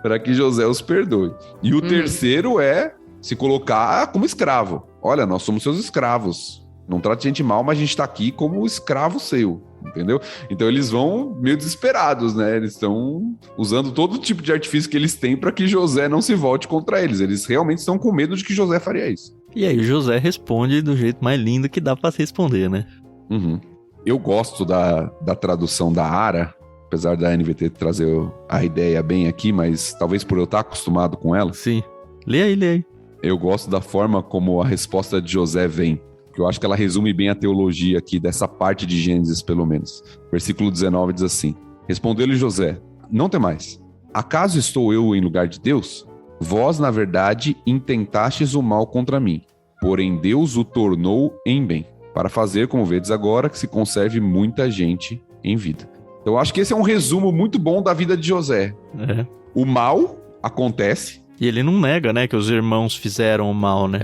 Speaker 3: para que José os perdoe. E o terceiro é se colocar como escravo. Olha, nós somos seus escravos. Não trate a gente mal, mas a gente está aqui como escravo seu, entendeu? Então eles vão meio desesperados, né? Eles estão usando todo tipo de artifício que eles têm para que José não se volte contra eles. Eles realmente estão com medo de que José faria isso.
Speaker 1: E aí José responde do jeito mais lindo que dá para responder, né?
Speaker 3: Uhum. Eu gosto da tradução da Ara, apesar da NVT trazer a ideia bem aqui, mas talvez por eu estar acostumado com ela.
Speaker 1: Sim. Lê aí.
Speaker 3: Eu gosto da forma como a resposta de José vem, porque eu acho que ela resume bem a teologia aqui, dessa parte de Gênesis, pelo menos. Versículo 19 diz assim: Respondeu-lhe José: Não temais. Acaso estou eu em lugar de Deus? Vós, na verdade, intentastes o mal contra mim, porém Deus o tornou em bem, para fazer, como vedes agora, que se conserve muita gente em vida. Então eu acho que esse é um resumo muito bom da vida de José.
Speaker 1: É.
Speaker 3: O mal acontece.
Speaker 1: E ele não nega, né, que os irmãos fizeram o mal, né?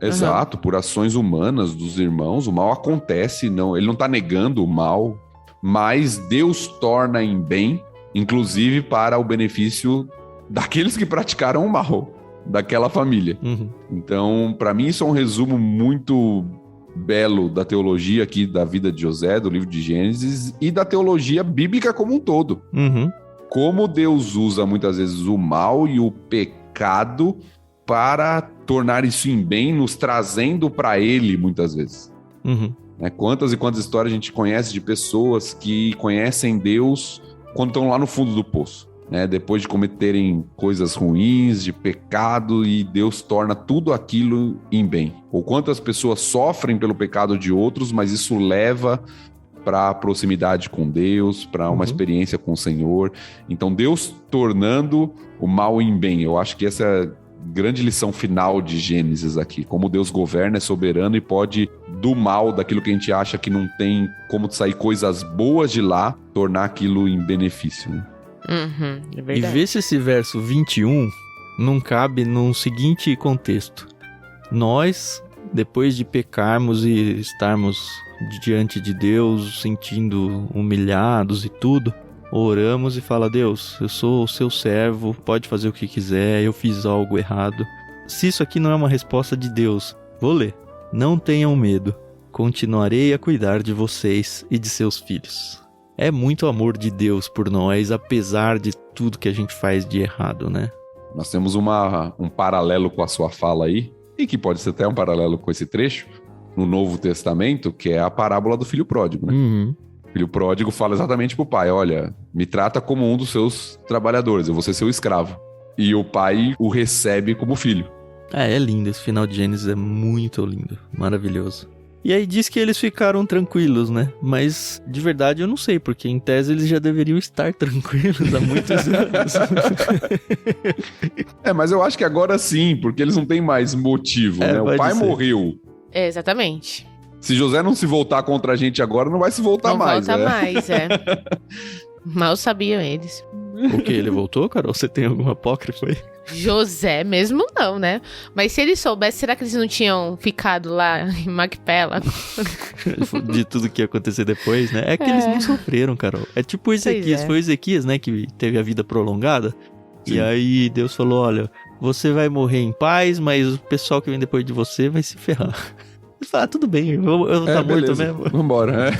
Speaker 3: Exato, por ações humanas dos irmãos, o mal acontece, não, ele não está negando o mal, mas Deus torna em bem, inclusive para o benefício daqueles que praticaram o mal, daquela família.
Speaker 1: Uhum.
Speaker 3: Então, para mim, isso é um resumo muito belo da teologia aqui, da vida de José, do livro de Gênesis, e da teologia bíblica como um todo.
Speaker 1: Uhum. Como
Speaker 3: Deus usa muitas vezes o mal e o pecado para tornar isso em bem, nos trazendo para Ele muitas vezes.
Speaker 1: Uhum.
Speaker 3: Quantas e quantas histórias a gente conhece de pessoas que conhecem Deus quando estão lá no fundo do poço, depois de cometerem coisas ruins, de pecado, e Deus torna tudo aquilo em bem. Ou quantas pessoas sofrem pelo pecado de outros, mas isso leva para a proximidade com Deus, para uma experiência com o Senhor. Então Deus tornando o mal em bem. Eu acho que essa é a grande lição final de Gênesis aqui. Como Deus governa, é soberano e pode, do mal, daquilo que a gente acha que não tem como sair coisas boas de lá, tornar aquilo em benefício.
Speaker 2: É verdade.
Speaker 1: E vê se esse verso 21 não cabe num seguinte contexto. Nós, depois de pecarmos e estarmos diante de Deus, sentindo humilhados e tudo, oramos e fala: Deus, eu sou o seu servo, pode fazer o que quiser, eu fiz algo errado. Se isso aqui não é uma resposta de Deus, vou ler. Não tenham medo, continuarei a cuidar de vocês e de seus filhos. É muito amor de Deus por nós, apesar de tudo que a gente faz de errado, né?
Speaker 3: Nós temos um paralelo com a sua fala aí, e que pode ser até um paralelo com esse trecho, no Novo Testamento, que é a parábola do filho pródigo, né?
Speaker 1: Uhum.
Speaker 3: O filho pródigo fala exatamente pro pai: olha, me trata como um dos seus trabalhadores, eu vou ser seu escravo. E o pai o recebe como filho.
Speaker 1: É lindo, esse final de Gênesis é muito lindo, maravilhoso. E aí diz que eles ficaram tranquilos, né? Mas, de verdade, eu não sei, porque em tese eles já deveriam estar tranquilos há muitos anos.
Speaker 3: Mas eu acho que agora sim, porque eles não têm mais motivo, né? O pai morreu.
Speaker 2: Exatamente.
Speaker 3: Se José não se voltar contra a gente agora, não vai se voltar mais.
Speaker 2: Não volta mais, Mal sabiam eles.
Speaker 1: O que? Ele voltou, Carol? Você tem algum apócrifo aí?
Speaker 2: José mesmo não, né? Mas se eles soubessem, será que eles não tinham ficado lá em Macpela?
Speaker 1: De tudo que ia acontecer depois, né? É que eles não sofreram, Carol. É tipo o Ezequias. Foi o Ezequias, né, que teve a vida prolongada. Sim. E aí Deus falou: olha, você vai morrer em paz, mas o pessoal que vem depois de você vai se ferrar. Ele fala: tudo bem, eu vou estar morto mesmo.
Speaker 3: Vambora.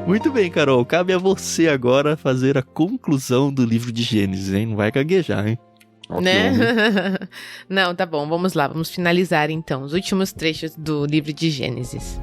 Speaker 1: Muito bem, Carol. Cabe a você agora fazer a conclusão do livro de Gênesis, hein? Não vai gaguejar, hein?
Speaker 2: Né? Não, tá bom. Vamos lá. Vamos finalizar, então, os últimos trechos do livro de Gênesis.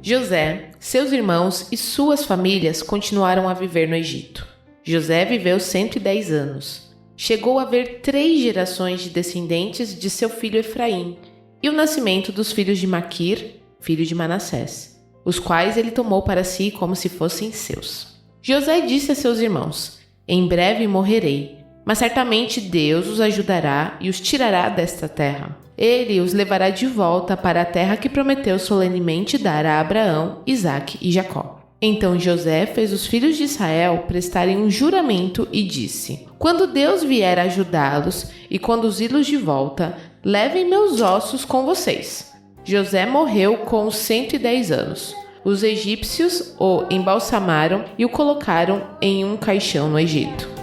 Speaker 2: José, seus irmãos e suas famílias continuaram a viver no Egito. José viveu 110 anos. Chegou a haver 3 gerações de descendentes de seu filho Efraim, e o nascimento dos filhos de Maquir, filho de Manassés, os quais ele tomou para si como se fossem seus. José disse a seus irmãos: em breve morrerei, mas certamente Deus os ajudará e os tirará desta terra. Ele os levará de volta para a terra que prometeu solenemente dar a Abraão, Isaque e Jacó. Então José fez os filhos de Israel prestarem um juramento e disse: quando Deus vier ajudá-los e conduzi-los de volta, levem meus ossos com vocês. José morreu com 110 anos. Os egípcios o embalsamaram e o colocaram em um caixão no Egito.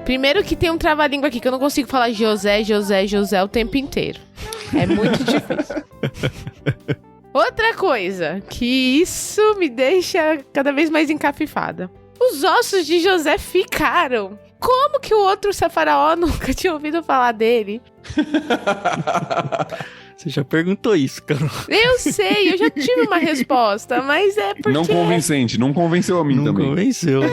Speaker 2: Primeiro que tem um trava-língua aqui, que eu não consigo falar José o tempo inteiro. É muito difícil. Outra coisa, que isso me deixa cada vez mais encafifada. Os ossos de José ficaram. Como que o outro faraó nunca tinha ouvido falar dele?
Speaker 1: Você já perguntou isso, Carol.
Speaker 2: Eu sei, eu já tive uma resposta, mas é porque...
Speaker 3: Não convincente, não convenceu a mim também.
Speaker 1: Não convenceu, né?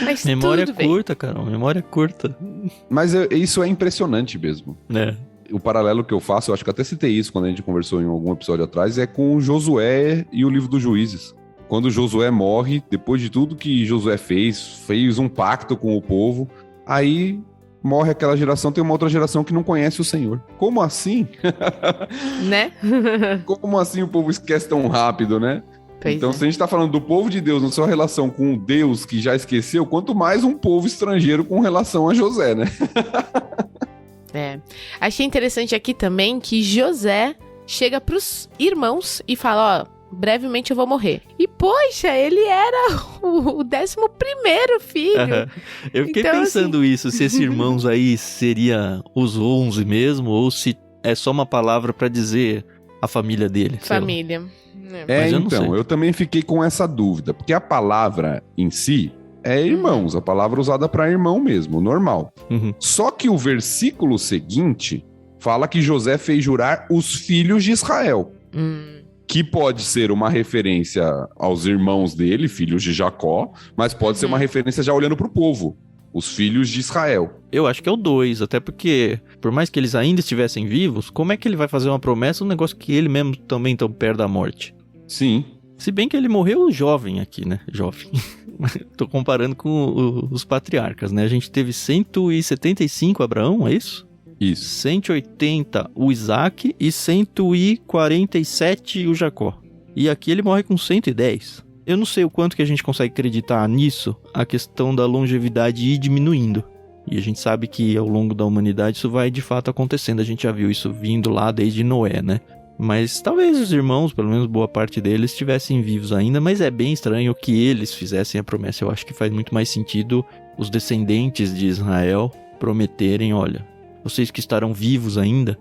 Speaker 2: Mas
Speaker 1: memória
Speaker 2: tudo bem.
Speaker 1: curta, Carol, memória curta.
Speaker 3: Mas isso é impressionante mesmo.
Speaker 1: É.
Speaker 3: O paralelo que eu faço, eu acho que até citei isso quando a gente conversou em algum episódio atrás, é com Josué e o livro dos Juízes. Quando Josué morre, depois de tudo que Josué fez um pacto com o povo, aí morre aquela geração, tem uma outra geração que não conhece o Senhor. Como assim?
Speaker 2: Né?
Speaker 3: Como assim o povo esquece tão rápido, né?
Speaker 2: Pois
Speaker 3: então,
Speaker 2: é.
Speaker 3: se a gente tá falando do povo de Deus na sua relação com o Deus que já esqueceu, quanto mais um povo estrangeiro com relação a José, né?
Speaker 2: É. Achei interessante aqui também que José chega pros irmãos e fala, ó, brevemente eu vou morrer. E, poxa, ele era o 11º filho.
Speaker 1: Uhum. Eu fiquei
Speaker 2: Então,
Speaker 1: pensando
Speaker 2: assim...
Speaker 1: isso, se esses irmãos aí seria os 11 mesmo, ou se é só uma palavra pra dizer a família dele.
Speaker 2: Família.
Speaker 1: Mas eu não sei.
Speaker 3: Eu também fiquei com essa dúvida, porque a palavra em si é irmãos, a palavra usada para irmão mesmo, normal.
Speaker 1: Uhum.
Speaker 3: Só que o versículo seguinte fala que José fez jurar os filhos de Israel, que pode ser uma referência aos irmãos dele, filhos de Jacó, mas pode ser uma referência já olhando para o povo, os filhos de Israel.
Speaker 1: Eu acho que é o 2, até porque, por mais que eles ainda estivessem vivos, como é que ele vai fazer uma promessa, um negócio que ele mesmo também tão perto da morte?
Speaker 3: Sim.
Speaker 1: Se bem que ele morreu jovem aqui, né? Jovem. Tô comparando com os patriarcas, né? A gente teve 175 Abraão, é isso?
Speaker 3: Isso.
Speaker 1: 180 o Isaque e 147 o Jacó. E aqui ele morre com 110. Eu não sei o quanto que a gente consegue acreditar nisso, a questão da longevidade ir diminuindo. E a gente sabe que ao longo da humanidade isso vai de fato acontecendo. A gente já viu isso vindo lá desde Noé, né? Mas talvez os irmãos, pelo menos boa parte deles, estivessem vivos ainda, mas é bem estranho que eles fizessem a promessa. Eu acho que faz muito mais sentido os descendentes de Israel prometerem, olha, vocês que estarão vivos ainda,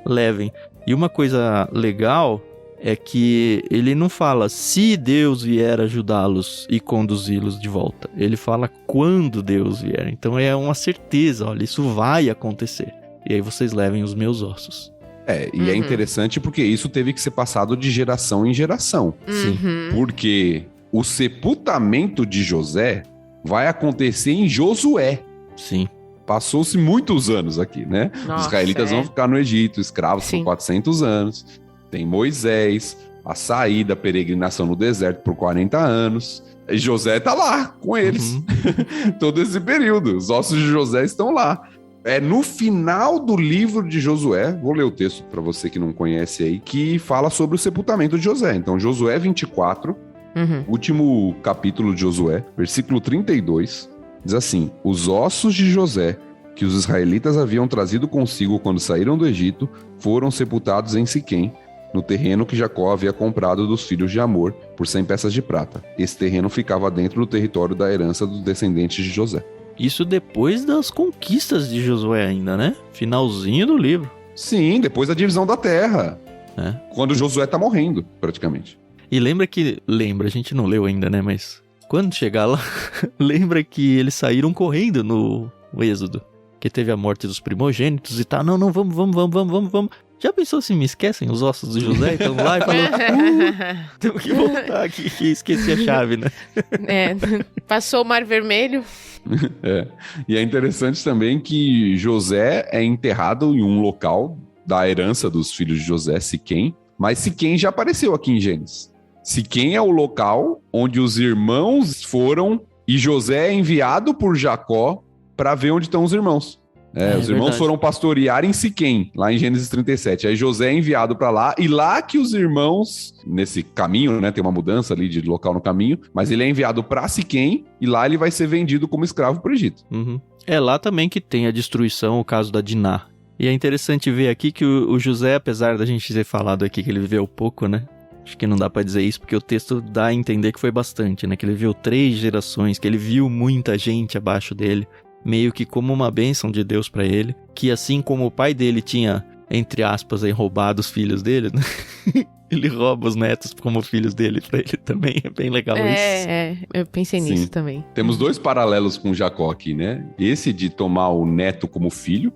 Speaker 1: levem. E uma coisa legal é que ele não fala se Deus vier ajudá-los e conduzi-los de volta. Ele fala quando Deus vier. Então é uma certeza, olha, isso vai acontecer. E aí vocês levem os meus ossos.
Speaker 3: É interessante porque isso teve que ser passado de geração em geração.
Speaker 1: Sim.
Speaker 3: Porque o sepultamento de José vai acontecer em Josué.
Speaker 1: Sim.
Speaker 3: Passou-se muitos anos aqui, né?
Speaker 2: Nossa,
Speaker 3: Os israelitas vão ficar no Egito, escravos por 400 anos. Tem Moisés, a saída, a peregrinação no deserto por 40 anos. E José tá lá com eles. Todo esse período. Os ossos de José estão lá. É no final do livro de Josué, vou ler o texto para você que não conhece aí, que fala sobre o sepultamento de José. Então, Josué 24, último capítulo de Josué, versículo 32, diz assim: os ossos de José, que os israelitas haviam trazido consigo quando saíram do Egito, foram sepultados em Siquém, no terreno que Jacó havia comprado dos filhos de Amor por 100 peças de prata. Esse terreno ficava dentro do território da herança dos descendentes de José.
Speaker 1: Isso depois das conquistas de Josué ainda, né? Finalzinho do livro.
Speaker 3: Sim, depois da divisão da terra.
Speaker 1: É.
Speaker 3: Quando Josué tá morrendo, praticamente.
Speaker 1: E lembra, a gente não leu ainda, né? Mas quando chegar lá, lembra que eles saíram correndo no Êxodo. Que teve a morte dos primogênitos e tal. Não, vamos. Já pensou se me esquecem os ossos de José? Então lá e falou, temos que voltar aqui, que esqueci a chave, né?
Speaker 2: Passou o Mar Vermelho.
Speaker 3: E é interessante também que José é enterrado em um local da herança dos filhos de José, Siquém, mas Siquém já apareceu aqui em Gênesis. Siquém é o local onde os irmãos foram e José é enviado por Jacó para ver onde estão os irmãos. Os irmãos
Speaker 1: verdade.
Speaker 3: foram pastorear em Siquém, lá em Gênesis 37. Aí José é enviado para lá, e lá que os irmãos, nesse caminho, né, tem uma mudança ali de local no caminho, mas ele é enviado para Siquém, e lá ele vai ser vendido como escravo para o Egito.
Speaker 1: Uhum. É lá também que tem a destruição, o caso da Diná. E é interessante ver aqui que o José, apesar da gente ter falado aqui que ele viveu pouco, né? Acho que não dá pra dizer isso, porque o texto dá a entender que foi bastante, né? Que ele viveu 3 gerações, que ele viu muita gente abaixo dele, meio que como uma bênção de Deus pra ele, que assim como o pai dele tinha, entre aspas, aí, roubado os filhos dele, né? Ele rouba os netos como filhos dele pra ele também, é bem legal isso.
Speaker 2: Eu pensei
Speaker 3: Sim.
Speaker 2: nisso também.
Speaker 3: Temos 2 paralelos com Jacó aqui, né? Esse de tomar o neto como filho,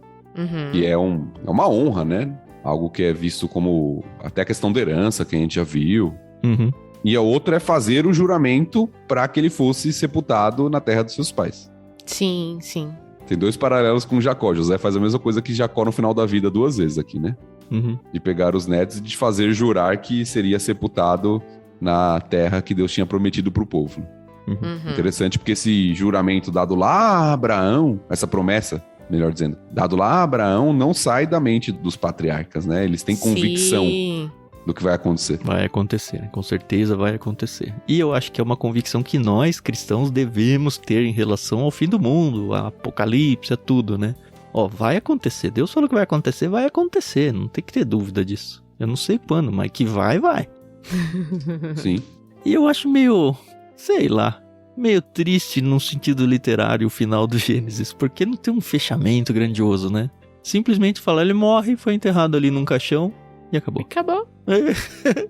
Speaker 3: que é uma honra, né? Algo que é visto como até a questão da herança, que a gente já viu.
Speaker 1: Uhum.
Speaker 3: E a outra é fazer o juramento para que ele fosse sepultado na terra dos seus pais.
Speaker 2: Sim, sim.
Speaker 3: Tem 2 paralelos com Jacó. José faz a mesma coisa que Jacó no final da vida 2 vezes aqui, né?
Speaker 1: Uhum.
Speaker 3: De pegar os netos e de fazer jurar que seria sepultado na terra que Deus tinha prometido para o povo.
Speaker 2: Uhum.
Speaker 3: Interessante, porque esse juramento dado lá a Abraão, essa promessa, melhor dizendo, dado lá a Abraão, não sai da mente dos patriarcas, né? Eles têm convicção
Speaker 2: Sim.
Speaker 3: do que vai acontecer.
Speaker 1: Vai acontecer, com certeza vai acontecer. E eu acho que é uma convicção que nós, cristãos, devemos ter em relação ao fim do mundo, a apocalipse, a tudo, né? Ó, vai acontecer. Deus falou que vai acontecer, não tem que ter dúvida disso. Eu não sei quando, mas que vai.
Speaker 3: Sim.
Speaker 1: E eu acho meio, sei lá, meio triste num sentido literário o final do Gênesis, porque não tem um fechamento grandioso, né? Simplesmente falar, ele morre, foi enterrado ali num caixão e acabou.
Speaker 2: Acabou.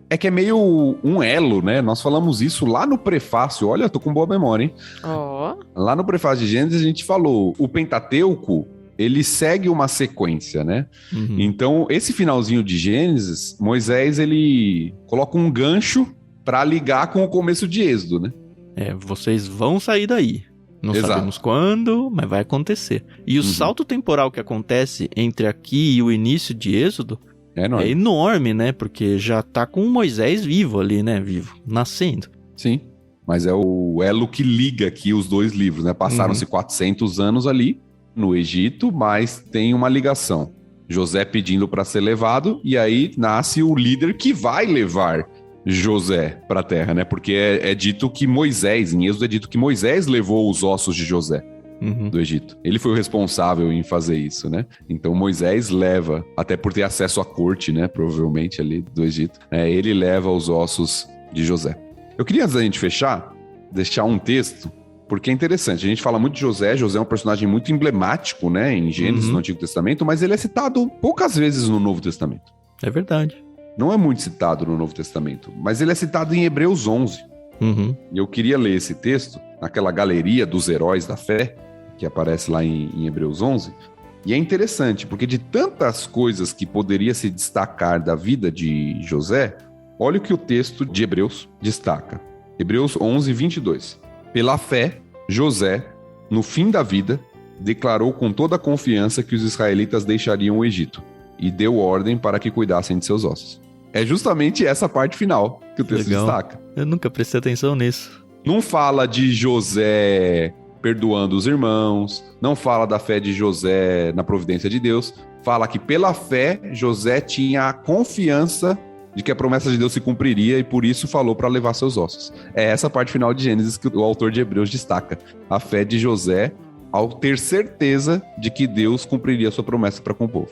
Speaker 3: É que é meio um elo, né? Nós falamos isso lá no prefácio. Olha, eu tô com boa memória, hein?
Speaker 2: Ó.
Speaker 3: Lá no prefácio de Gênesis a gente falou, o Pentateuco, ele segue uma sequência, né?
Speaker 1: Uhum.
Speaker 3: Então, esse finalzinho de Gênesis, Moisés, ele coloca um gancho para ligar com o começo de Êxodo, né?
Speaker 1: Vocês vão sair daí. Não
Speaker 3: Exato.
Speaker 1: sabemos quando, mas vai acontecer. E o salto temporal que acontece entre aqui e o início de Êxodo é enorme, né? Porque já tá com Moisés vivo ali, né? Vivo, nascendo.
Speaker 3: Sim, mas é o elo que liga aqui os 2 livros, né? Passaram-se 400 anos ali no Egito, mas tem uma ligação. José pedindo para ser levado, e aí nasce o líder que vai levar José para a terra, né? Porque é dito que Moisés, em Êxodo é dito que Moisés levou os ossos de José do Egito. Ele foi o responsável em fazer isso, né? Então Moisés leva, até por ter acesso à corte, né? Provavelmente ali do Egito, ele leva os ossos de José. Eu queria, antes da gente fechar, deixar um texto, porque é interessante. A gente fala muito de José. José é um personagem muito emblemático, né? Em Gênesis, no Antigo Testamento, mas ele é citado poucas vezes no Novo Testamento.
Speaker 1: É verdade.
Speaker 3: Não é muito citado no Novo Testamento, mas ele é citado em Hebreus 11. E eu queria ler esse texto naquela galeria dos heróis da fé, que aparece lá em Hebreus 11. E é interessante, porque de tantas coisas que poderia se destacar da vida de José, olha o que o texto de Hebreus destaca. Hebreus 11, 22. Pela fé, José, no fim da vida, declarou com toda a confiança que os israelitas deixariam o Egito e deu ordem para que cuidassem de seus ossos. É justamente essa parte final que o texto destaca.
Speaker 1: Eu nunca prestei atenção nisso.
Speaker 3: Não fala de José perdoando os irmãos, não fala da fé de José na providência de Deus, fala que pela fé José tinha a confiança de que a promessa de Deus se cumpriria e por isso falou para levar seus ossos. É essa parte final de Gênesis que o autor de Hebreus destaca. A fé de José ao ter certeza de que Deus cumpriria a sua promessa para com o povo.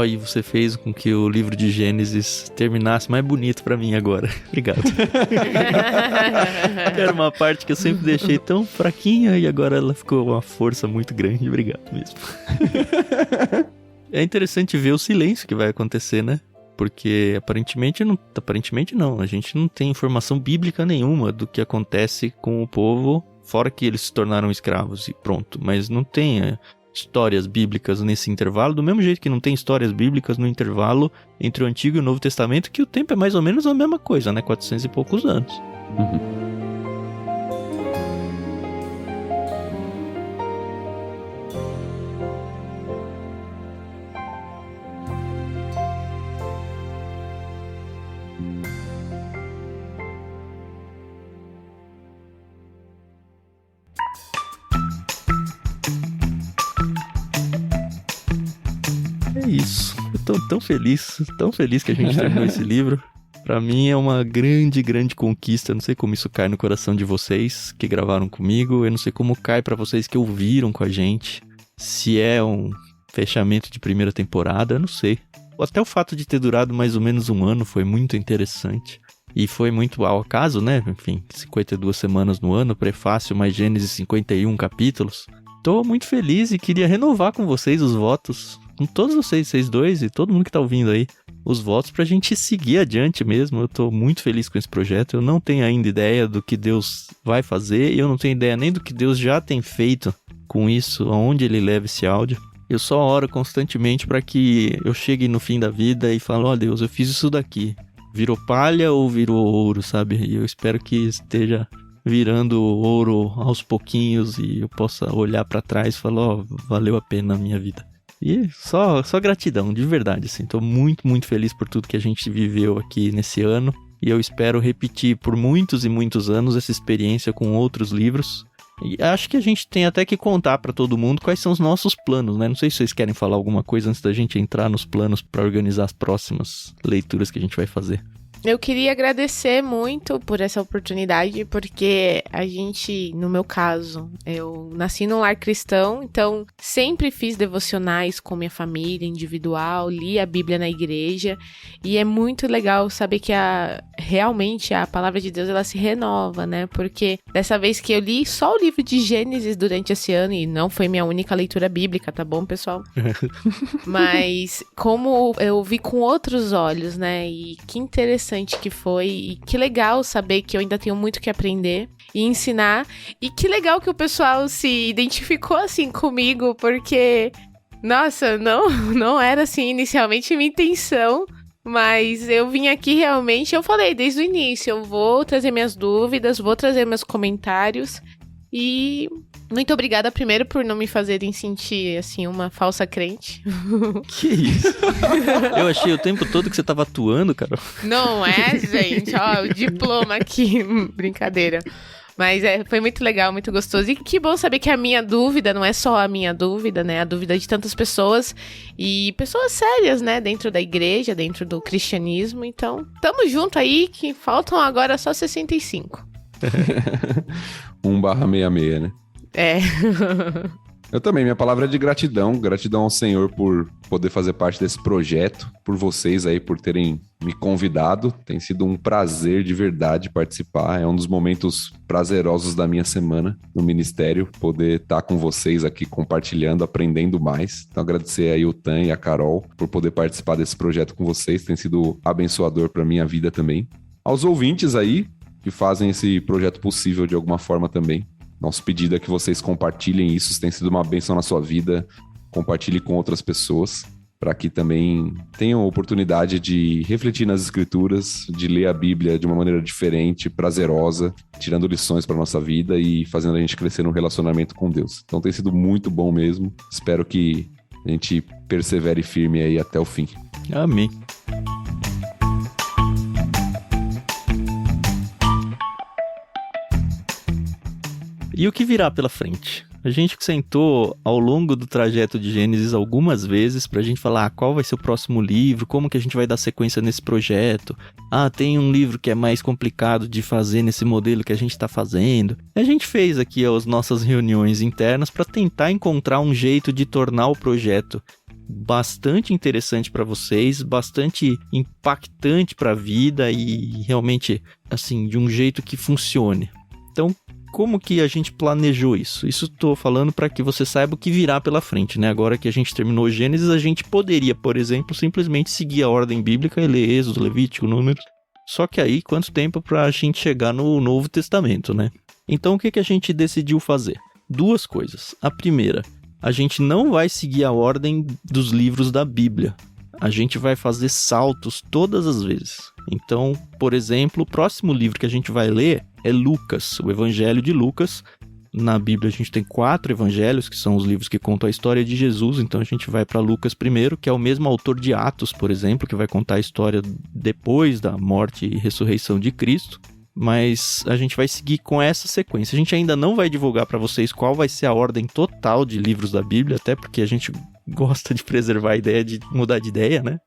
Speaker 1: E você fez com que o livro de Gênesis terminasse mais bonito pra mim agora. Obrigado. Era uma parte que eu sempre deixei tão fraquinha e agora ela ficou uma força muito grande. Obrigado mesmo. É interessante ver o silêncio que vai acontecer, né? Porque aparentemente não, a gente não tem informação bíblica nenhuma do que acontece com o povo, fora que eles se tornaram escravos e pronto. Mas não tem histórias bíblicas nesse intervalo, do mesmo jeito que não tem histórias bíblicas no intervalo entre o Antigo e o Novo Testamento, que o tempo é mais ou menos a mesma coisa, né? 400 e poucos anos. isso. Eu tô tão feliz que a gente terminou esse livro. Pra mim é uma grande, grande conquista. Eu não sei como isso cai no coração de vocês que gravaram comigo. Eu não sei como cai pra vocês que ouviram com a gente. Se é um fechamento de primeira temporada, eu não sei. Até o fato de ter durado mais ou menos um ano foi muito interessante. E foi muito ao acaso, né? Enfim, 52 semanas no ano, prefácio mais Gênesis 51 capítulos. Tô muito feliz e queria renovar com vocês os votos. Com todos vocês dois e todo mundo que tá ouvindo aí. Os votos pra gente seguir adiante mesmo. Eu tô muito feliz com esse projeto. Eu não tenho ainda ideia do que Deus vai fazer. E eu não tenho ideia nem do que Deus já tem feito com isso, aonde ele leva esse áudio. Eu só oro constantemente para que eu chegue no fim da vida e falo, ó Deus, eu fiz isso daqui. Virou palha ou virou ouro, sabe? E eu espero que esteja virando ouro aos pouquinhos e eu possa olhar para trás e falar, ó, valeu a pena a minha vida. E só gratidão, de verdade, assim. Tô muito, muito feliz por tudo que a gente viveu aqui nesse ano. E eu espero repetir por muitos e muitos anos essa experiência com outros livros. E acho que a gente tem até que contar pra todo mundo quais são os nossos planos, né? Não sei se vocês querem falar alguma coisa antes da gente entrar nos planos pra organizar as próximas leituras que a gente vai fazer.
Speaker 2: Eu queria agradecer muito por essa oportunidade, porque a gente, no meu caso, eu nasci num lar cristão, então sempre fiz devocionais com minha família, individual, li a Bíblia na igreja, e é muito legal saber que realmente a palavra de Deus ela se renova, né? Porque dessa vez que eu li só o livro de Gênesis durante esse ano, e não foi minha única leitura bíblica, tá bom, pessoal? Mas como eu vi com outros olhos, né? E que interessante que foi, e que legal saber que eu ainda tenho muito que aprender e ensinar, e que legal que o pessoal se identificou assim comigo, porque nossa, não era assim inicialmente minha intenção, mas eu vim aqui realmente, eu falei desde o início, eu vou trazer minhas dúvidas, vou trazer meus comentários. E muito obrigada primeiro por não me fazerem sentir, assim, uma falsa crente.
Speaker 1: Que isso? Eu achei o tempo todo que você tava atuando, cara.
Speaker 2: Não é, gente? Ó, o diploma aqui. Brincadeira. Mas foi muito legal, muito gostoso. E que bom saber que a minha dúvida não é só a minha dúvida, né? A dúvida de tantas pessoas. E pessoas sérias, né? Dentro da igreja, dentro do cristianismo. Então, tamo junto aí, que faltam agora só 65.
Speaker 3: 1/66, né?
Speaker 2: É.
Speaker 3: Eu também, minha palavra é de gratidão. Gratidão ao Senhor por poder fazer parte desse projeto, por vocês aí, por terem me convidado. Tem sido um prazer de verdade participar. É um dos momentos prazerosos da minha semana no ministério, poder estar com vocês aqui compartilhando, aprendendo mais. Então, agradecer aí o Tan e a Carol por poder participar desse projeto com vocês. Tem sido abençoador para minha vida também. Aos ouvintes aí, que fazem esse projeto possível de alguma forma também. Nosso pedido é que vocês compartilhem isso, se tem sido uma bênção na sua vida, compartilhe com outras pessoas, para que também tenham a oportunidade de refletir nas escrituras, de ler a Bíblia de uma maneira diferente, prazerosa, tirando lições para nossa vida e fazendo a gente crescer no relacionamento com Deus. Então tem sido muito bom mesmo, espero que a gente persevere firme aí até o fim.
Speaker 1: Amém. E o que virá pela frente? A gente sentou ao longo do trajeto de Gênesis algumas vezes pra gente falar qual vai ser o próximo livro, como que a gente vai dar sequência nesse projeto. Tem um livro que é mais complicado de fazer nesse modelo que a gente tá fazendo. A gente fez aqui as nossas reuniões internas pra tentar encontrar um jeito de tornar o projeto bastante interessante para vocês, bastante impactante para a vida e realmente, assim, de um jeito que funcione. Então, como que a gente planejou isso? Isso estou falando para que você saiba o que virá pela frente, né? Agora que a gente terminou Gênesis, a gente poderia, por exemplo, simplesmente seguir a ordem bíblica e ler Êxodo, Levítico, Números. Só que aí, quanto tempo para a gente chegar no Novo Testamento, né? Então, o que a gente decidiu fazer? 2 coisas. A primeira, a gente não vai seguir a ordem dos livros da Bíblia. A gente vai fazer saltos todas as vezes. Então, por exemplo, o próximo livro que a gente vai ler é Lucas, o Evangelho de Lucas. Na Bíblia a gente tem 4 evangelhos, que são os livros que contam a história de Jesus. Então a gente vai para Lucas primeiro, que é o mesmo autor de Atos, por exemplo, que vai contar a história depois da morte e ressurreição de Cristo. mas a gente vai seguir com essa sequência. A gente ainda não vai divulgar para vocês qual vai ser a ordem total de livros da Bíblia, até porque a gente gosta de preservar a ideia de mudar de ideia, né?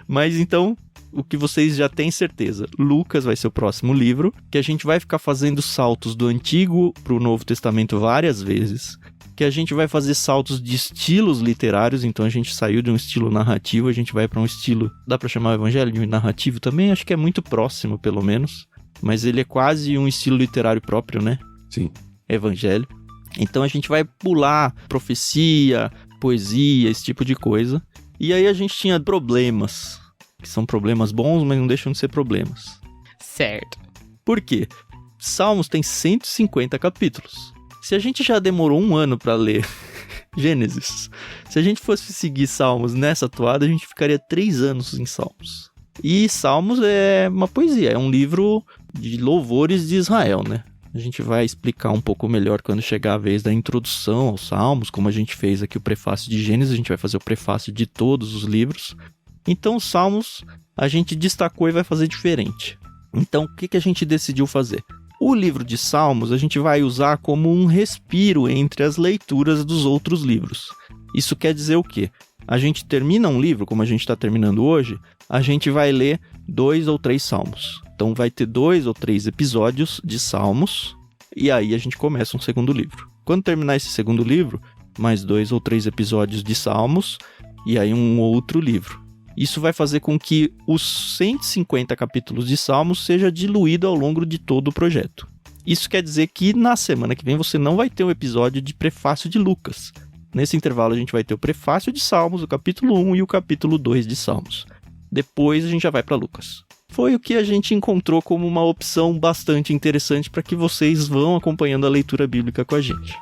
Speaker 1: Mas então, o que vocês já têm certeza, Lucas vai ser o próximo livro, que a gente vai ficar fazendo saltos do Antigo para o Novo Testamento várias vezes, que a gente vai fazer saltos de estilos literários, então a gente saiu de um estilo narrativo, a gente vai para um estilo, dá para chamar o Evangelho de narrativo também? Acho que é muito próximo, pelo menos, mas ele é quase um estilo literário próprio, né?
Speaker 3: Sim.
Speaker 1: Evangelho. Então a gente vai pular profecia, poesia, esse tipo de coisa. E aí a gente tinha problemas, que são problemas bons, mas não deixam de ser problemas.
Speaker 2: Certo.
Speaker 1: Por quê? Salmos tem 150 capítulos. Se a gente já demorou 1 ano para ler Gênesis, se a gente fosse seguir Salmos nessa toada, a gente ficaria 3 anos em Salmos. E Salmos é uma poesia, é um livro de louvores de Israel, né? A gente vai explicar um pouco melhor quando chegar a vez da introdução aos Salmos, como a gente fez aqui o prefácio de Gênesis, a gente vai fazer o prefácio de todos os livros. Então, os Salmos a gente destacou e vai fazer diferente. Então, o que a gente decidiu fazer? O livro de Salmos a gente vai usar como um respiro entre as leituras dos outros livros. Isso quer dizer o quê? A gente termina um livro, como a gente está terminando hoje, a gente vai ler 2 ou 3 Salmos. Então vai ter 2 ou 3 episódios de Salmos, e aí a gente começa um segundo livro. Quando terminar esse segundo livro, mais 2 ou 3 episódios de Salmos, e aí um outro livro. Isso vai fazer com que os 150 capítulos de Salmos seja diluído ao longo de todo o projeto. Isso quer dizer que na semana que vem você não vai ter um episódio de prefácio de Lucas. Nesse intervalo a gente vai ter o prefácio de Salmos, o capítulo 1 e o capítulo 2 de Salmos. Depois a gente já vai para Lucas. Foi o que a gente encontrou como uma opção bastante interessante para que vocês vão acompanhando a leitura bíblica com a gente.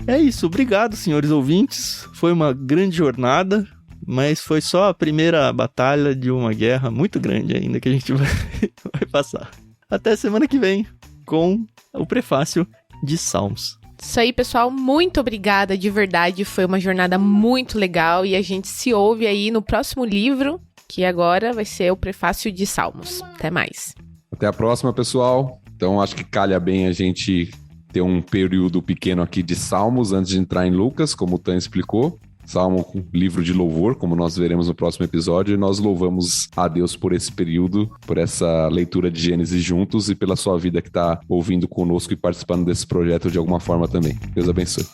Speaker 1: É isso, obrigado, senhores ouvintes. Foi uma grande jornada, mas foi só a primeira batalha de uma guerra muito grande ainda que a gente vai passar. Até semana que vem com o prefácio de Salmos.
Speaker 2: Isso aí, pessoal. Muito obrigada, de verdade. Foi uma jornada muito legal e a gente se ouve aí no próximo livro, que agora vai ser o prefácio de Salmos. Até mais.
Speaker 3: Até a próxima, pessoal. Então, acho que calha bem a gente ter um período pequeno aqui de Salmos antes de entrar em Lucas, como o Tan explicou. Salmo, livro de louvor, como nós veremos no próximo episódio, e nós louvamos a Deus por esse período, por essa leitura de Gênesis juntos e pela sua vida que está ouvindo conosco e participando desse projeto de alguma forma também. Deus abençoe.